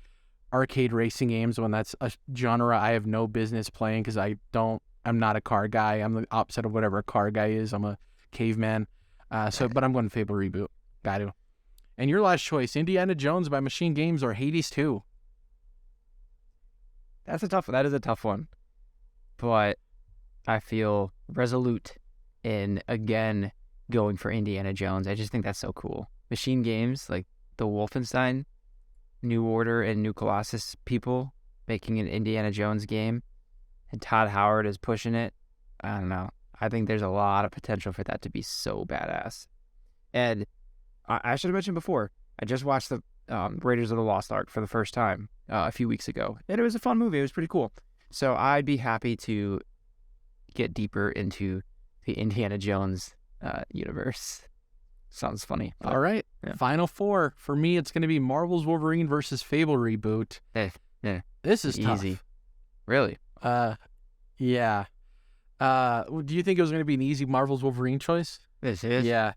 arcade racing games when that's a genre I have no business playing because I'm not a car guy. I'm the opposite of whatever a car guy is. I'm a caveman. But I'm going Fable Reboot. Got to. And your last choice, Indiana Jones by Machine Games or Hades 2? That is a tough one. But I feel resolute in, again, going for Indiana Jones. I just think that's so cool. Machine Games, like the Wolfenstein, New Order, and New Colossus people making an Indiana Jones game, and Todd Howard is pushing it. I don't know. I think there's a lot of potential for that to be so badass. And I should have mentioned before, I just watched the Raiders of the Lost Ark for the first time a few weeks ago, and it was a fun movie. It was pretty cool. So I'd be happy to get deeper into the Indiana Jones universe. Sounds funny. All right. Yeah. Final 4. For me, it's going to be Marvel's Wolverine versus Fable Reboot. Yeah. This is easy. Tough. Really? Yeah. Do you think it was going to be an easy Marvel's Wolverine choice? This is? Yeah.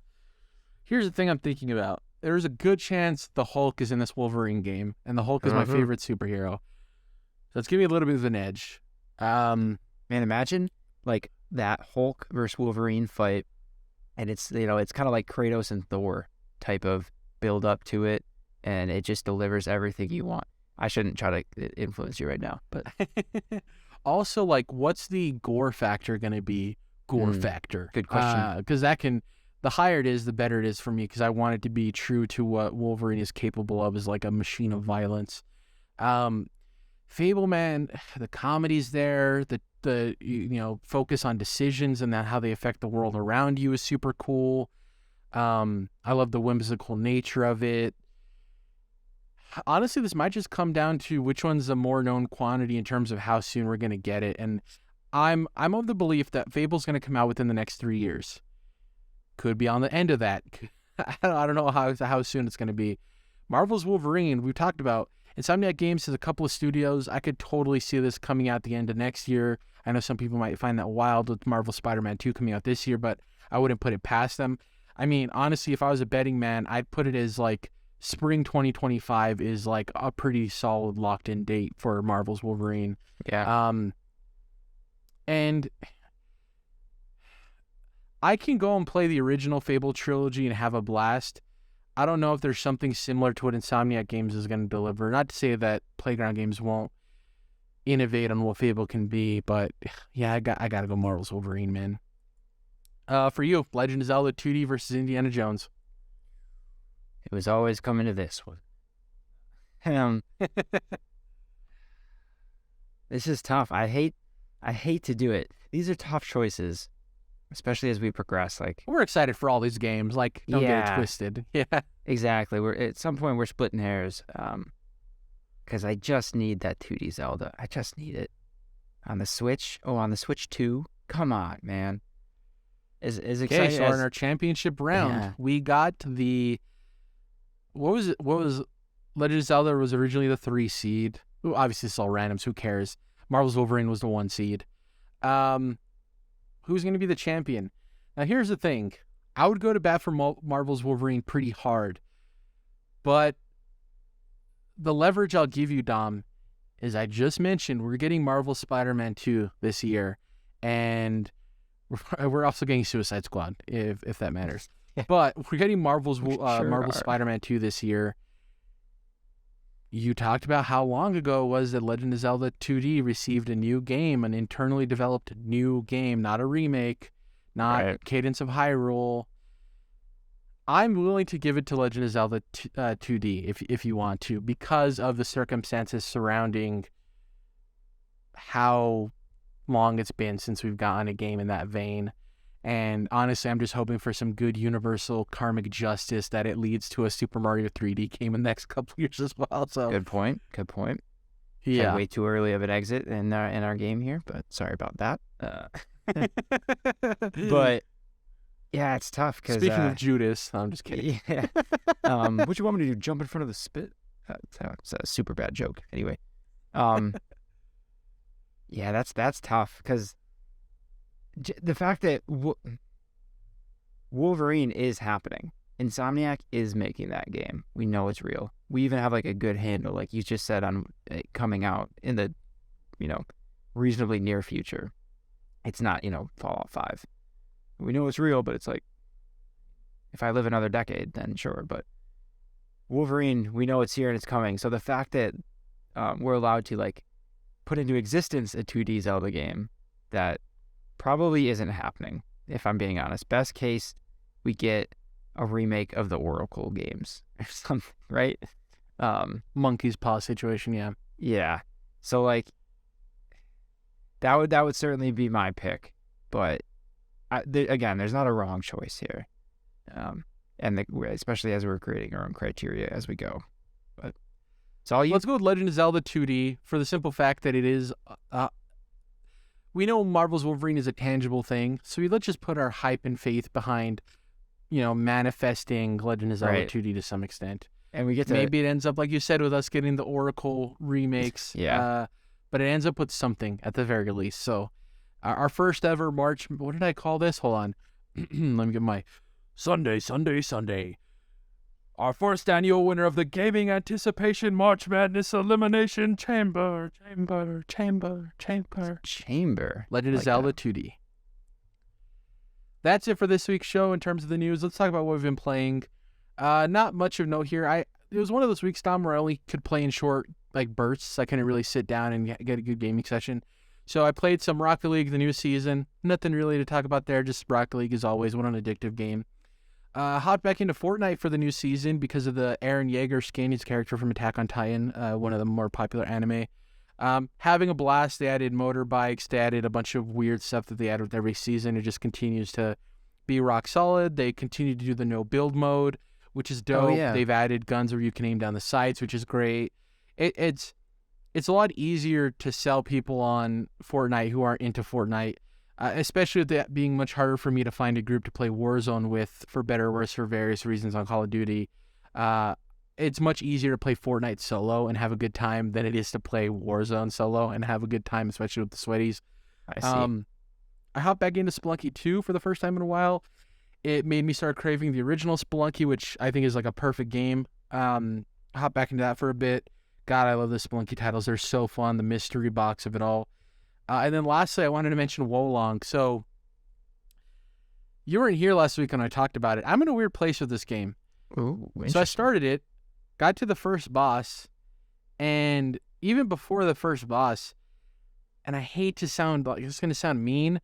Here's the thing I'm thinking about. There's a good chance the Hulk is in this Wolverine game, and the Hulk is my favorite superhero. So it's giving me a little bit of an edge. Man, imagine like that Hulk versus Wolverine fight, and it's it's kind of like Kratos and Thor type of build up to it, and it just delivers everything you want. I shouldn't try to influence you right now, but also, like, what's the gore factor going to be? Factor. Good question. Because the higher it is, the better it is for me, because I want it to be true to what Wolverine is capable of, is like a machine of violence. Fable, man, the comedy's there, the focus on decisions and how they affect the world around you is super cool. I love the whimsical nature of it. Honestly, this might just come down to which one's a more known quantity in terms of how soon we're going to get it. And I'm of the belief that Fable's going to come out within the next 3 years. Could be on the end of that. I don't know how soon it's going to be. Marvel's Wolverine, we've talked about. Insomniac Games has a couple of studios. I could totally see this coming out the end of next year. I know some people might find that wild with Marvel Spider-Man 2 coming out this year, but I wouldn't put it past them. I mean, honestly, if I was a betting man, I'd put it as like spring 2025 is like a pretty solid locked in date for Marvel's Wolverine. Yeah. And I can go and play the original Fable trilogy and have a blast. I don't know if there's something similar to what Insomniac Games is going to deliver. Not to say that Playground Games won't innovate on what Fable can be, but yeah, I got to go Marvel's Wolverine, man. For you, Legend of Zelda 2D versus Indiana Jones. It was always coming to this one. This is tough. I hate to do it. These are tough choices, especially as we progress. Like, we're excited for all these games. Like, don't get it twisted. Yeah, exactly. We're at some point we're splitting hairs. Because I just need that 2D Zelda. I just need it on the Switch. Oh, on the Switch 2. Come on, man. As excited so in our championship round, we got the what was Legend of Zelda was originally the 3 seed. Ooh, obviously it's all randoms. Who cares? Marvel's Wolverine was the 1 seed. Who's going to be the champion? Now here's the thing. I would go to bat for Marvel's Wolverine pretty hard, but the leverage I'll give you, Dom, is I just mentioned we're getting Marvel Spider-Man 2 this year, and we're also getting Suicide Squad, if that matters. But we're getting Marvel Spider-Man 2 this year. You talked about how long ago it was that Legend of Zelda 2D received a new game, an internally developed new game, not a remake, not Cadence of Hyrule. I'm willing to give it to Legend of Zelda 2D if you want to, because of the circumstances surrounding how long it's been since we've gotten a game in that vein. And honestly, I'm just hoping for some good universal karmic justice that it leads to a Super Mario 3D game in the next couple years as well. So Good point. Yeah. Way too early of an exit in our game here, but sorry about that. But yeah, it's tough. Cause, speaking of Judas, I'm just kidding. Yeah. What you want me to do? Jump in front of the spit? It's a super bad joke. Anyway. Yeah, that's tough because the fact that Wolverine is happening. Insomniac is making that game. We know it's real. We even have like a good handle, like you just said, on it coming out in the, reasonably near future. It's not, Fallout 5. We know it's real, but it's like, if I live another decade, then sure. But Wolverine, we know it's here and it's coming. So the fact that we're allowed to like put into existence a 2D Zelda game that probably isn't happening, if I'm being honest. Best case, we get a remake of the Oracle games or something, right? Monkey's Paw situation, yeah. Yeah. So like that would certainly be my pick, but again, there's not a wrong choice here. And especially as we're creating our own criteria as we go. But it's all you. Let's go with Legend of Zelda 2D for the simple fact that it is we know Marvel's Wolverine is a tangible thing, so let's just put our hype and faith behind, manifesting Legend of Zelda 2D to some extent. And we get to... Maybe it ends up, like you said, with us getting the Oracle remakes. Yeah. But it ends up with something at the very least. So our first ever March... What did I call this? Hold on. Let me get my... Sunday. Our first annual winner of the Gaming Anticipation March Madness Elimination Chamber. Legend of Zelda 2D. That's it for this week's show in terms of the news. Let's talk about what we've been playing. Not much of note here. It was one of those weeks, Tom, where I only could play in short bursts. I couldn't really sit down and get a good gaming session. So I played some Rocket League, the new season. Nothing really to talk about there. Just Rocket League, as always. What an addictive game. Hopped back into Fortnite for the new season because of the Eren Yeager skin, his character from Attack on Titan, one of the more popular anime. Having a blast. They added motorbikes. They added a bunch of weird stuff that they add with every season. It just continues to be rock solid. They continue to do the no build mode, which is dope. Oh, yeah. They've added guns where you can aim down the sights, which is great. It's a lot easier to sell people on Fortnite who aren't into Fortnite. Especially with that being much harder for me to find a group to play Warzone with, for better or worse, for various reasons on Call of Duty. It's much easier to play Fortnite solo and have a good time than it is to play Warzone solo and have a good time, especially with the sweaties. I see. I hopped back into Spelunky 2 for the first time in a while. It made me start craving the original Spelunky, which I think is like a perfect game. hop back into that for a bit. God, I love the Spelunky titles. They're so fun. The mystery box of it all. And then lastly, I wanted to mention Wolong. So you weren't here last week when I talked about it. I'm in a weird place with this game. Ooh, so I started it, got to the first boss, and even before the first boss, and I hate to sound like it's going to sound mean,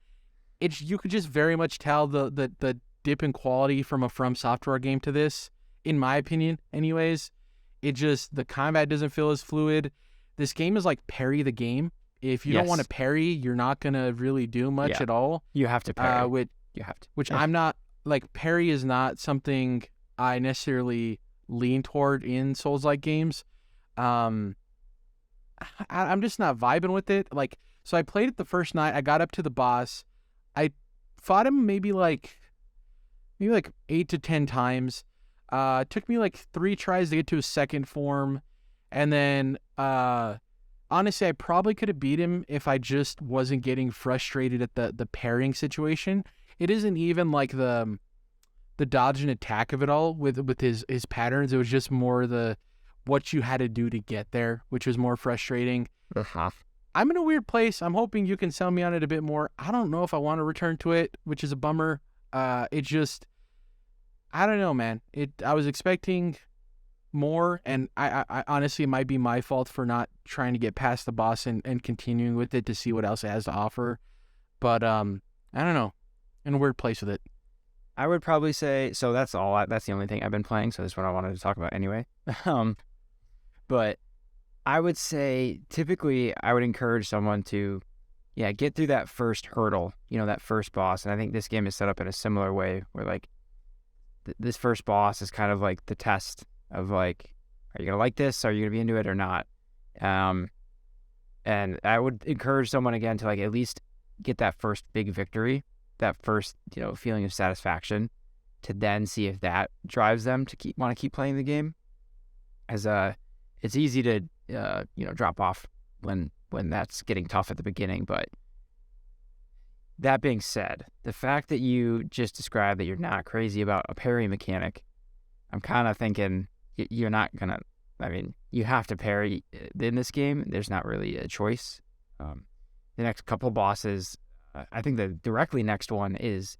you could just very much tell the dip in quality from a From Software game to this, in my opinion, anyways. The combat doesn't feel as fluid. This game is like parry the game. If you don't want to parry, you're not going to really do much at all. You have to parry. Which I'm not, like, parry is not something I necessarily lean toward in Souls-like games. I'm just not vibing with it. Like, so I played it the first night. I got up to the boss. I fought him maybe like 8 to 10 times. Took me like 3 tries to get to his second form. And then, honestly, I probably could have beat him if I just wasn't getting frustrated at the parrying situation. It isn't even like the dodge and attack of it all with his patterns. It was just more what you had to do to get there, which was more frustrating. I'm in a weird place. I'm hoping you can sell me on it a bit more. I don't know if I want to return to it, which is a bummer. I don't know, man. I was expecting more, and I honestly, it might be my fault for not trying to get past the boss and continuing with it to see what else it has to offer. But I don't know. In a weird place with it. I would probably say, so that's the only thing I've been playing, so that's what I wanted to talk about anyway. But I would say, typically, I would encourage someone to, get through that first hurdle, that first boss. And I think this game is set up in a similar way, where, like, this first boss is kind of like the test of, like, are you going to like this? Are you going to be into it or not? And I would encourage someone, again, to, like, at least get that first big victory, that first, feeling of satisfaction, to then see if that drives them to want to keep playing the game. As it's easy to drop off when that's getting tough at the beginning. But that being said, the fact that you just described that you're not crazy about a parry mechanic, I'm kind of thinking you're not gonna. I mean, you have to parry in this game. There's not really a choice. The next couple bosses, I think the directly next one is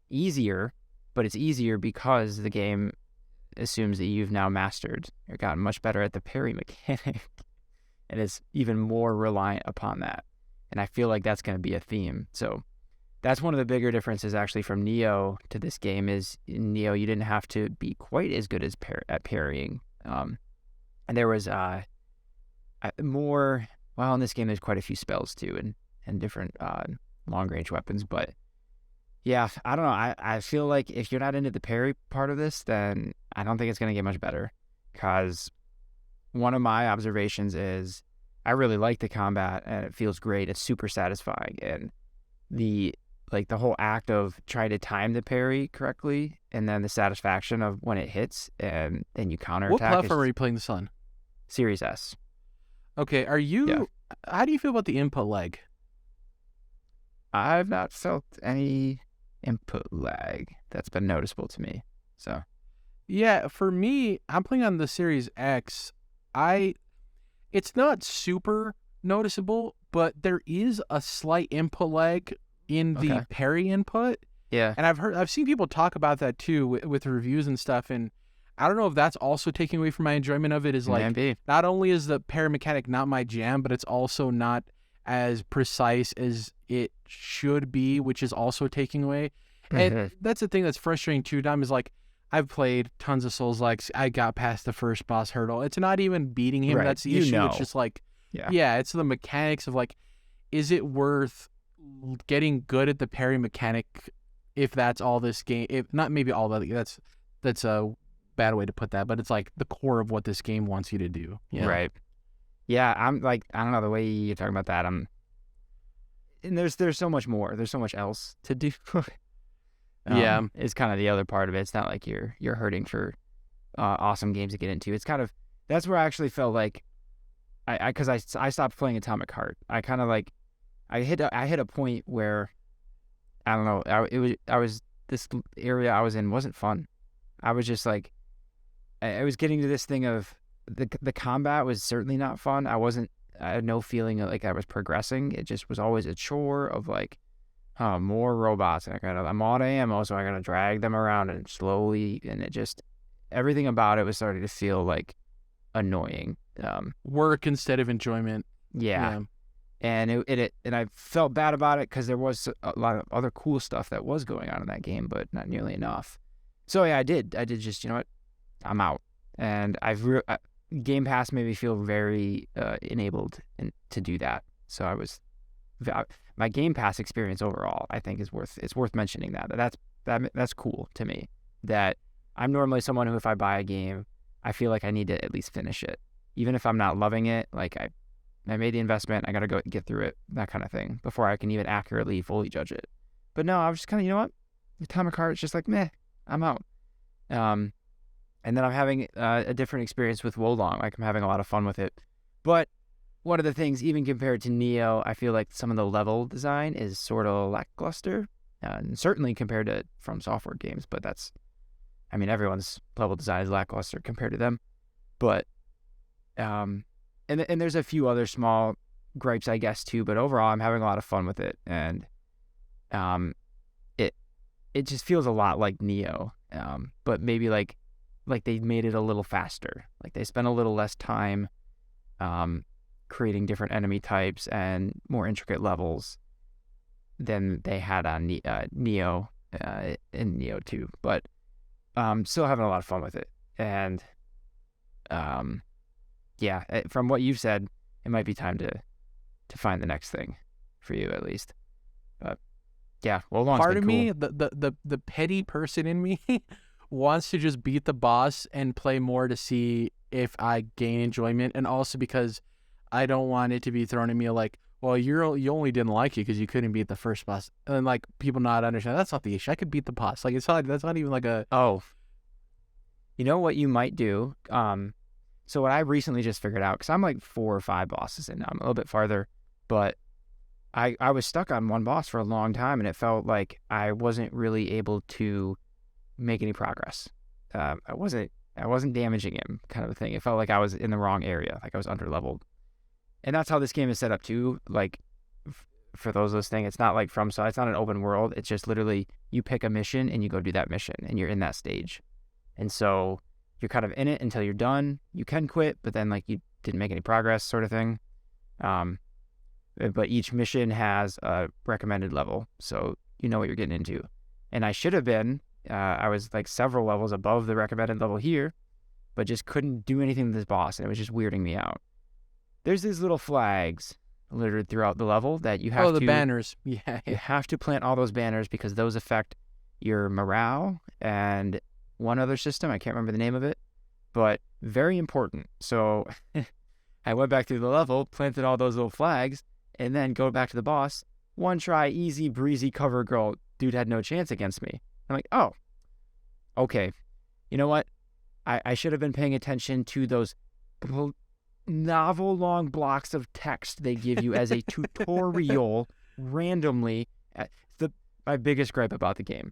easier, but it's easier because the game assumes that you've now mastered or gotten much better at the parry mechanic, and it's even more reliant upon that. And I feel like that's going to be a theme. So that's one of the bigger differences actually from Neo to this game. Is in Neo you didn't have to be quite as good as at parrying, and there was more. Well, in this game there's quite a few spells too, and different long range weapons. But yeah, I don't know. I feel like if you're not into the parry part of this, then I don't think it's going to get much better. Because one of my observations is I really like the combat and it feels great. It's super satisfying. And the whole act of trying to time the parry correctly, and then the satisfaction of when it hits and then you counterattack. What platform are you playing this on? Series S. Okay, how do you feel about the input lag? I've not felt any input lag that's been noticeable to me. So, yeah, for me, I'm playing on the Series X. It's not super noticeable, but there is a slight input lag in the parry input. Yeah, and I've seen people talk about that too with reviews and stuff, and I don't know if that's also taking away from my enjoyment of it. Is like, not only is the parry mechanic not my jam, but it's also not as precise as it should be, which is also taking away. And that's the thing that's frustrating too, Dom, is like, I've played tons of Souls-likes. I got past the first boss hurdle. It's not even beating him. Right. That's the issue. It's just like, it's the mechanics of like, is it worth getting good at the parry mechanic if that's all this game? If not, maybe all that. That's a bad way to put that, but it's like the core of what this game wants you to do. Right. Yeah, I'm like, I don't know, the way you're talking about that, and there's so much more. There's so much else to do. It's kind of the other part of it. It's not like you're hurting for awesome games to get into. It's kind of, that's where I actually felt like because I stopped playing Atomic Heart. I kind of like I hit a point where I don't know. This area I was in wasn't fun. I was just like, I was getting to this thing of the combat was certainly not fun. I had no feeling like I was progressing. It just was always a chore of like, more robots, and I'm out of ammo, so I gotta drag them around and slowly, and it just, everything about it was starting to feel like annoying. Work instead of enjoyment. Yeah. And and I felt bad about it because there was a lot of other cool stuff that was going on in that game, but not nearly enough. So yeah, I did just, you know what, I'm out. And Game Pass made me feel very enabled to do that. So my Game Pass experience overall, I think, it's worth mentioning that's cool to me. That I'm normally someone who, if I buy a game, I feel like I need to at least finish it, even if I'm not loving it. Like I made the investment, I gotta go get through it, that kind of thing, before I can even accurately fully judge it. But no, I was just kind of, you know what, the Atomic Heart, it's just like, meh, I'm out. And then I'm having a different experience with Wolong. Like, I'm having a lot of fun with it. But one of the things, even compared to Neo, I feel like some of the level design is sort of lackluster. And certainly compared to From Software games. But everyone's level design is lackluster compared to them. But, and there's a few other small gripes, I guess, too. But overall, I'm having a lot of fun with it. And it just feels a lot like Neo. But maybe like they made it a little faster. Like they spent a little less time creating different enemy types and more intricate levels than they had on Neo in Neo 2. But still having a lot of fun with it. And yeah, from what you've said, it might be time to find the next thing for you, at least. But yeah, well, part of me, the petty person in me wants to just beat the boss and play more to see if I gain enjoyment, and also because I don't want it to be thrown at me like, well, you only didn't like it because you couldn't beat the first boss, and like people not understand that's not the issue. I could beat the boss. Like that's not even like a You know what you might do? So what I recently just figured out, because I'm like 4 or 5 bosses in now, I'm a little bit farther, but I was stuck on one boss for a long time, and it felt like I wasn't really able to make any progress. I wasn't damaging him, kind of a thing. It felt like I was in the wrong area, like I was underleveled. And that's how this game is set up too. Like, for those listening, it's not like it's not an open world. It's just literally you pick a mission and you go do that mission, and you're in that stage. And so you're kind of in it until you're done. You can quit, but then like you didn't make any progress, sort of thing. But each mission has a recommended level, so you know what you're getting into. And I should have been, I was like several levels above the recommended level here, but just couldn't do anything to this boss, and it was just weirding me out. There's these little flags littered throughout the level that you have to... Oh, the banners. Yeah. You have to plant all those banners because those affect your morale and one other system. I can't remember the name of it, but very important. So I went back through the level, planted all those little flags, and then go back to the boss. One try, easy breezy cover girl. Dude had no chance against me. I'm like, oh, okay. You know what? I should have been paying attention to those novel-long blocks of text they give you as a tutorial randomly. My biggest gripe about the game.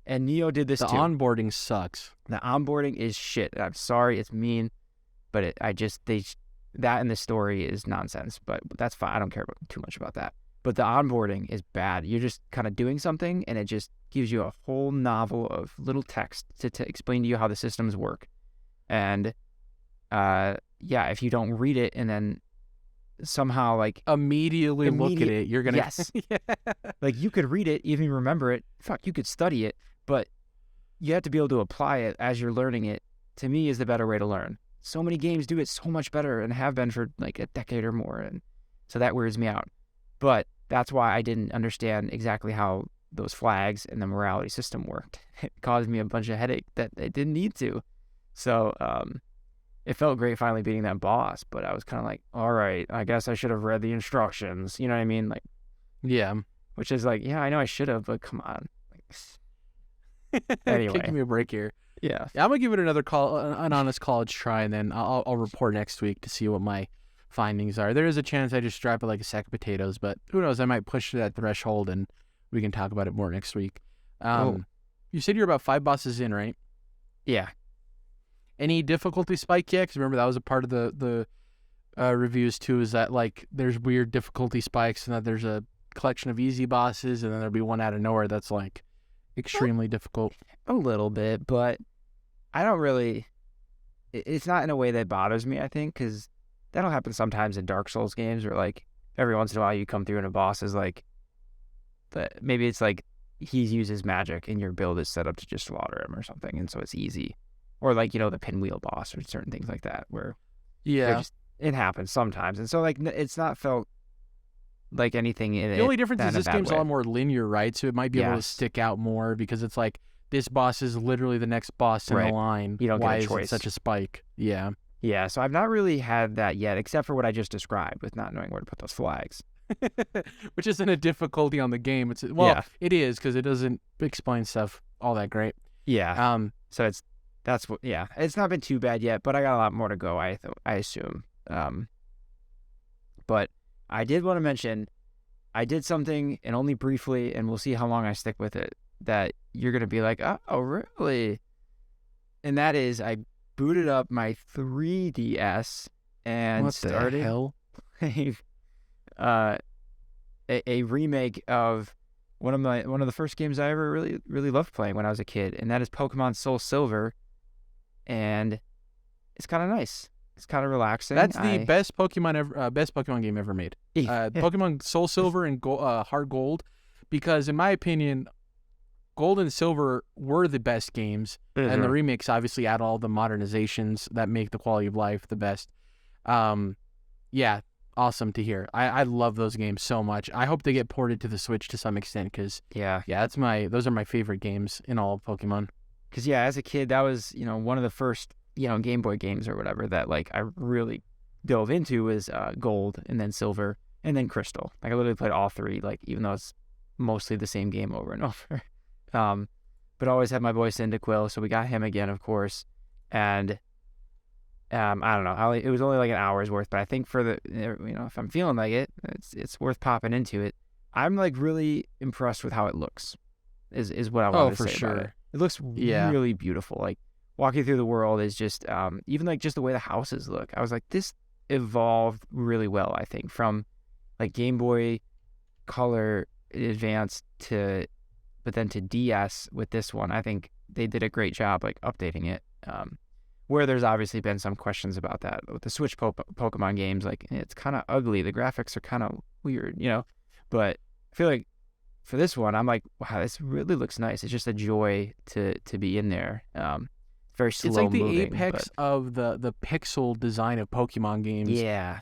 And Neo did this too. The onboarding sucks. The onboarding is shit. I'm sorry, it's mean, but that and the story is nonsense. But that's fine. I don't care too much about that. But the onboarding is bad. You're just kind of doing something, and it just gives you a whole novel of little text to explain to you how the systems work. And if you don't read it and then somehow like immediately look at it, you're gonna yes, like you could read it, even remember it. Fuck, you could study it, but you have to be able to apply it as you're learning it. To me, is the better way to learn. So many games do it so much better and have been for like a decade or more, and so that weirds me out. But that's why I didn't understand exactly how those flags and the morality system worked. It caused me a bunch of headache that it didn't need to. So it felt great finally beating that boss, but I was kind of like, all right, I guess I should have read the instructions. You know what I mean? Like, yeah. Which is like, yeah, I know I should have, but come on. Anyway. Give me a break here. Yeah. I'm going to give it an honest college try, and then I'll report next week to see what my findings are. There is a chance I just drop it like a sack of potatoes, but who knows? I might push that threshold, and we can talk about it more next week. You said you're about 5 bosses in, right? Yeah. any difficulty spike yet? Because remember, that was a part of the reviews too, is that like there's weird difficulty spikes and that there's a collection of easy bosses and then there'll be one out of nowhere that's like extremely difficult. A little bit, but I don't really... It's not in a way that bothers me, I think, because that'll happen sometimes in Dark Souls games where, like, every once in a while you come through and a boss is like... But maybe it's like he uses magic and your build is set up to just slaughter him or something, and so it's easy. Or, like, you know, the pinwheel boss or certain things like that where... Yeah. It happens sometimes. And so, like, it's not felt like anything in it. The only difference is this game's a lot more linear, right? So it might be able to stick out more because it's like, this boss is literally the next boss in the line. You don't Why get a choice. Is it such a spike? Yeah. Yeah, so I've not really had that yet, except for what I just described with not knowing where to put those flags. Which isn't a difficulty on the game. It is because it doesn't explain stuff all that great. Yeah. So it's not been too bad yet, but I got a lot more to go, I assume. But I did want to mention, I did something, and only briefly, and we'll see how long I stick with it, that you're going to be like, oh, really? And that is, I booted up my 3DS and started playing a remake of one of the first games I ever really, really loved playing when I was a kid, and that is Pokemon Soul Silver. And it's kind of nice. It's kind of relaxing. That's the best Pokemon game ever made. Pokemon Soul Silver and Heart Gold, because in my opinion, Gold and Silver were the best games, and the remakes obviously add all the modernizations that make the quality of life the best. Yeah, awesome to hear. I love those games so much. I hope they get ported to the Switch to some extent, because those are my favorite games in all of Pokemon. Because as a kid, that was one of the first Game Boy games or whatever that like I really dove into was Gold, and then Silver, and then Crystal. Like I literally played all three, like even though it's mostly the same game over and over. But always had my boy Cyndaquil, so we got him again, of course. And I don't know, it was only like an hour's worth, but I think for the if I'm feeling like it, it's worth popping into it. I'm like really impressed with how it looks. Is what I want to say sure. about it. It looks really beautiful. Like walking through the world is just even like just the way the houses look. I was like, this evolved really well, I think, from like Game Boy Color Advance but then to DS with this one. I think they did a great job like updating it. Where there's obviously been some questions about that with the Switch Pokemon games, like it's kind of ugly. The graphics are kind of weird, But I feel like for this one, I'm like, wow, this really looks nice. It's just a joy to be in there. Very slow. It's like the moving, apex of the pixel design of Pokemon games. Yeah.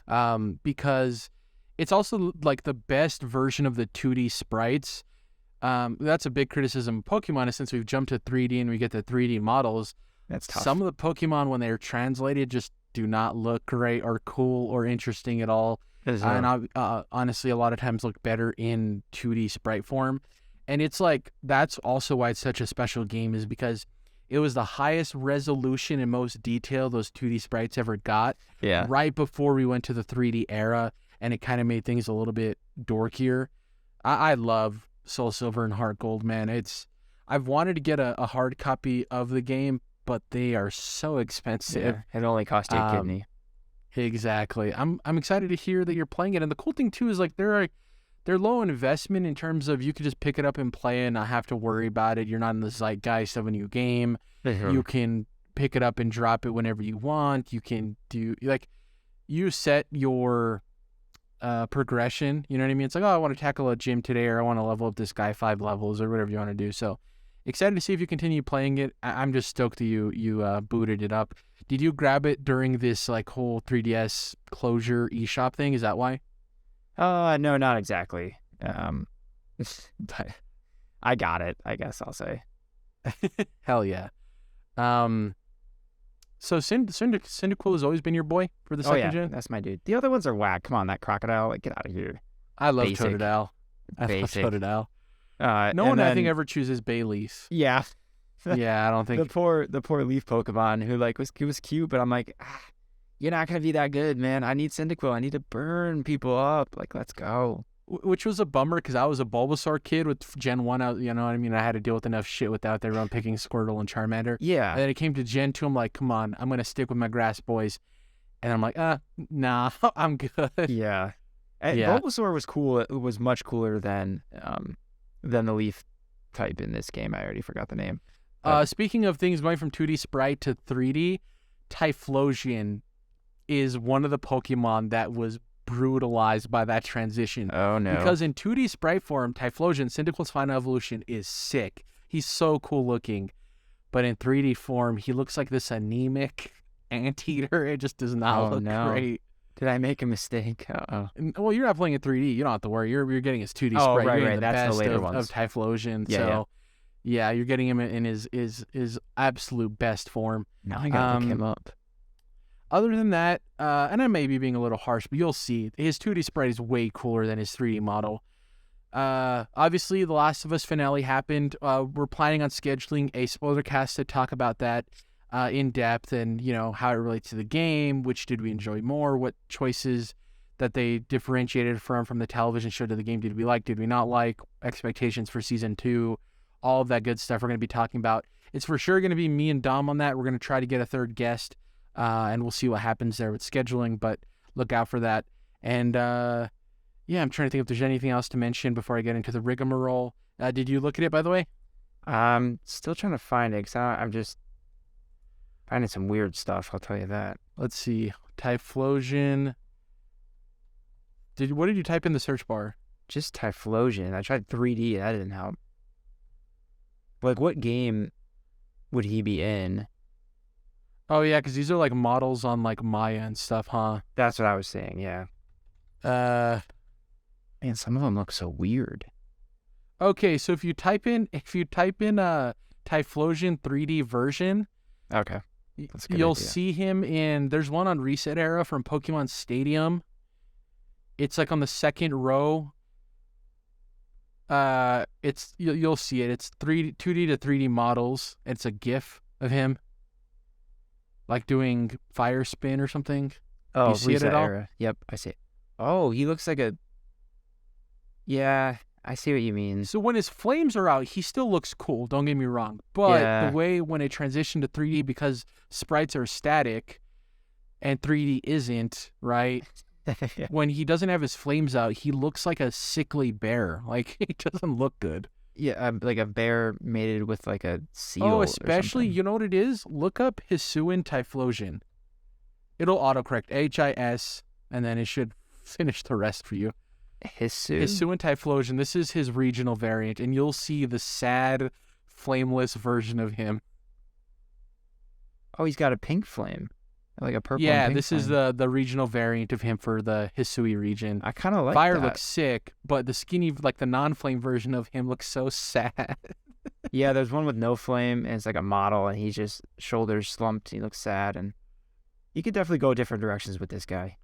Because it's also like the best version of the 2D sprites. That's a big criticism of Pokemon, since we've jumped to 3D and we get the 3D models. That's tough. Some of the Pokemon, when they're translated, just do not look great or cool or interesting at all. And honestly, a lot of times look better in 2D sprite form. And it's like, that's also why it's such a special game, is because it was the highest resolution and most detail those 2D sprites ever got. Yeah. Right before we went to the 3D era, and it kind of made things a little bit dorkier. I love Soul Silver and Heart Gold, man. I've wanted to get a hard copy of the game, but they are so expensive. Yeah, it only cost you a kidney. Exactly. I'm excited to hear that you're playing it. And the cool thing too is like they're low investment in terms of you could just pick it up and play and not have to worry about it. You're not in the zeitgeist of a new game. Mm-hmm. You can pick it up and drop it whenever you want. You can you set your progression. You know what I mean? It's like, oh, I want to tackle a gym today, or I want to level up this guy 5 levels, or whatever you want to do. So excited to see if you continue playing it. I'm just stoked that you booted it up. Did you grab it during this like whole 3DS closure eShop thing? Is that why? No, not exactly. But I got it, I guess I'll say. Hell yeah. So Cyndaquil has always been your boy for the second gen? That's my dude. The other ones are whack. Come on, that crocodile, like, get out of here. I love Totodile. I love Totodile. No one, I think, ever chooses Bayleaf. Yeah. Yeah, I don't think... The poor leaf Pokemon who, like, was cute, but I'm like, you're not going to be that good, man. I need Cyndaquil. I need to burn people up. Like, let's go. which was a bummer because I was a Bulbasaur kid with Gen 1. You know what I mean? I had to deal with enough shit without everyone picking Squirtle and Charmander. Yeah. And then it came to Gen 2. I'm like, come on, I'm going to stick with my grass boys. And I'm like, nah, I'm good. Yeah. And Bulbasaur was cool. It was much cooler than the Leaf type in this game. I already forgot the name. Speaking of things going from 2D sprite to 3D, Typhlosion is one of the Pokemon that was brutalized by that transition. Oh, no. Because in 2D sprite form, Typhlosion, Cyndaquil's final evolution, is sick. He's so cool looking. But in 3D form, he looks like this anemic anteater. It just does not look great. Did I make a mistake? Uh-oh. Well, you're not playing in 3D. You don't have to worry. You're getting his 2D sprite. Right, you're right. That's the later ones. Of Typhlosion. Yeah, you're getting him in his absolute best form. Now I gotta look him up. Other than that, and I may be being a little harsh, but you'll see his 2D sprite is way cooler than his 3D model. Obviously, The Last of Us finale happened. We're planning on scheduling a spoiler cast to talk about that in depth and, you know, how it relates to the game, which did we enjoy more, what choices that they differentiated from the television show to the game did we like, did we not like, expectations for Season 2, all of that good stuff we're going to be talking about. It's for sure going to be me and Dom on that. We're going to try to get a third guest, and we'll see what happens there with scheduling, but look out for that. And, yeah, I'm trying to think if there's anything else to mention before I get into the rigmarole. Did you look at it, by the way? Still trying to find it, because I'm just finding some weird stuff, I'll tell you that. Let's see. Typhlosion. What did you type in the search bar? Just Typhlosion. I tried 3D. That didn't help. Like, what game would he be in? Oh, yeah, because these are, like, models on, like, Maya and stuff, huh? That's what I was saying, yeah. Man, some of them look so weird. Okay, so if you type in Typhlosion 3D version, okay, you'll see him in. There's one on Reset Era from Pokemon Stadium. It's like on the second row. You'll see it. It's 2D to 3D models. It's a GIF of him, like doing fire spin or something. Oh, you see Reset it at all? Era. Yep, I see it. Oh, he looks like a. Yeah, I see what you mean. So when his flames are out, he still looks cool. Don't get me wrong. But the way when it transitioned to 3D, because sprites are static, and 3D isn't, right? Yeah. When he doesn't have his flames out, he looks like a sickly bear. Like, he doesn't look good. Yeah, like a bear mated with like a seal. Oh, especially, you know what it is? Look up Hisuian Typhlosion. It'll autocorrect HIS, and then it should finish the rest for you. Hisuian Typhlosion. This is his regional variant, and you'll see the sad, flameless version of him. Oh, he's got a pink flame. Like a purple. Yeah, and pink this flame. is the regional variant of him for the Hisui region. I kind of like Fire that. looks sick, but the skinny, like the non-flame version of him looks so sad. Yeah, there's one with no flame, and it's like a model, and he's just shoulders slumped. He looks sad, and you could definitely go different directions with this guy.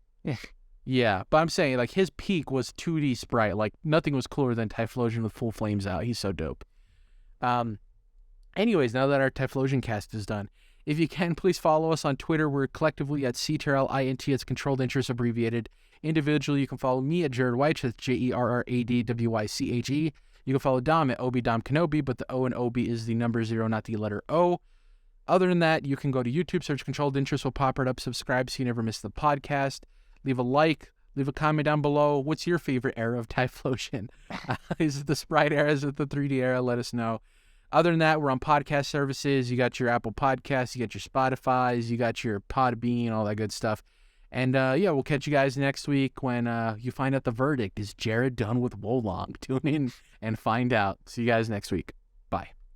Yeah, but I'm saying, like, his peak was 2D sprite. Like, nothing was cooler than Typhlosion with full flames out. He's so dope. Anyways, now that our Typhlosion cast is done, if you can, please follow us on Twitter. We're collectively at CTRLINT. It's Controlled Interest abbreviated. Individually, you can follow me at Jerrad Wyche. That's JERRADWYCHE. You can follow Dom at OBDomKenobi, but the O in OB is the number 0, not the letter O. Other than that, you can go to YouTube, search Controlled Interest. We'll pop it up, subscribe so you never miss the podcast. Leave a like, leave a comment down below. What's your favorite era of Typhlosion? Is it the Sprite era? Is it the 3D era? Let us know. Other than that, we're on podcast services. You got your Apple Podcasts, you got your Spotifys, you got your Podbean, all that good stuff. And yeah, we'll catch you guys next week when you find out the verdict. Is Jerrad done with Wolong? Tune in and find out. See you guys next week. Bye.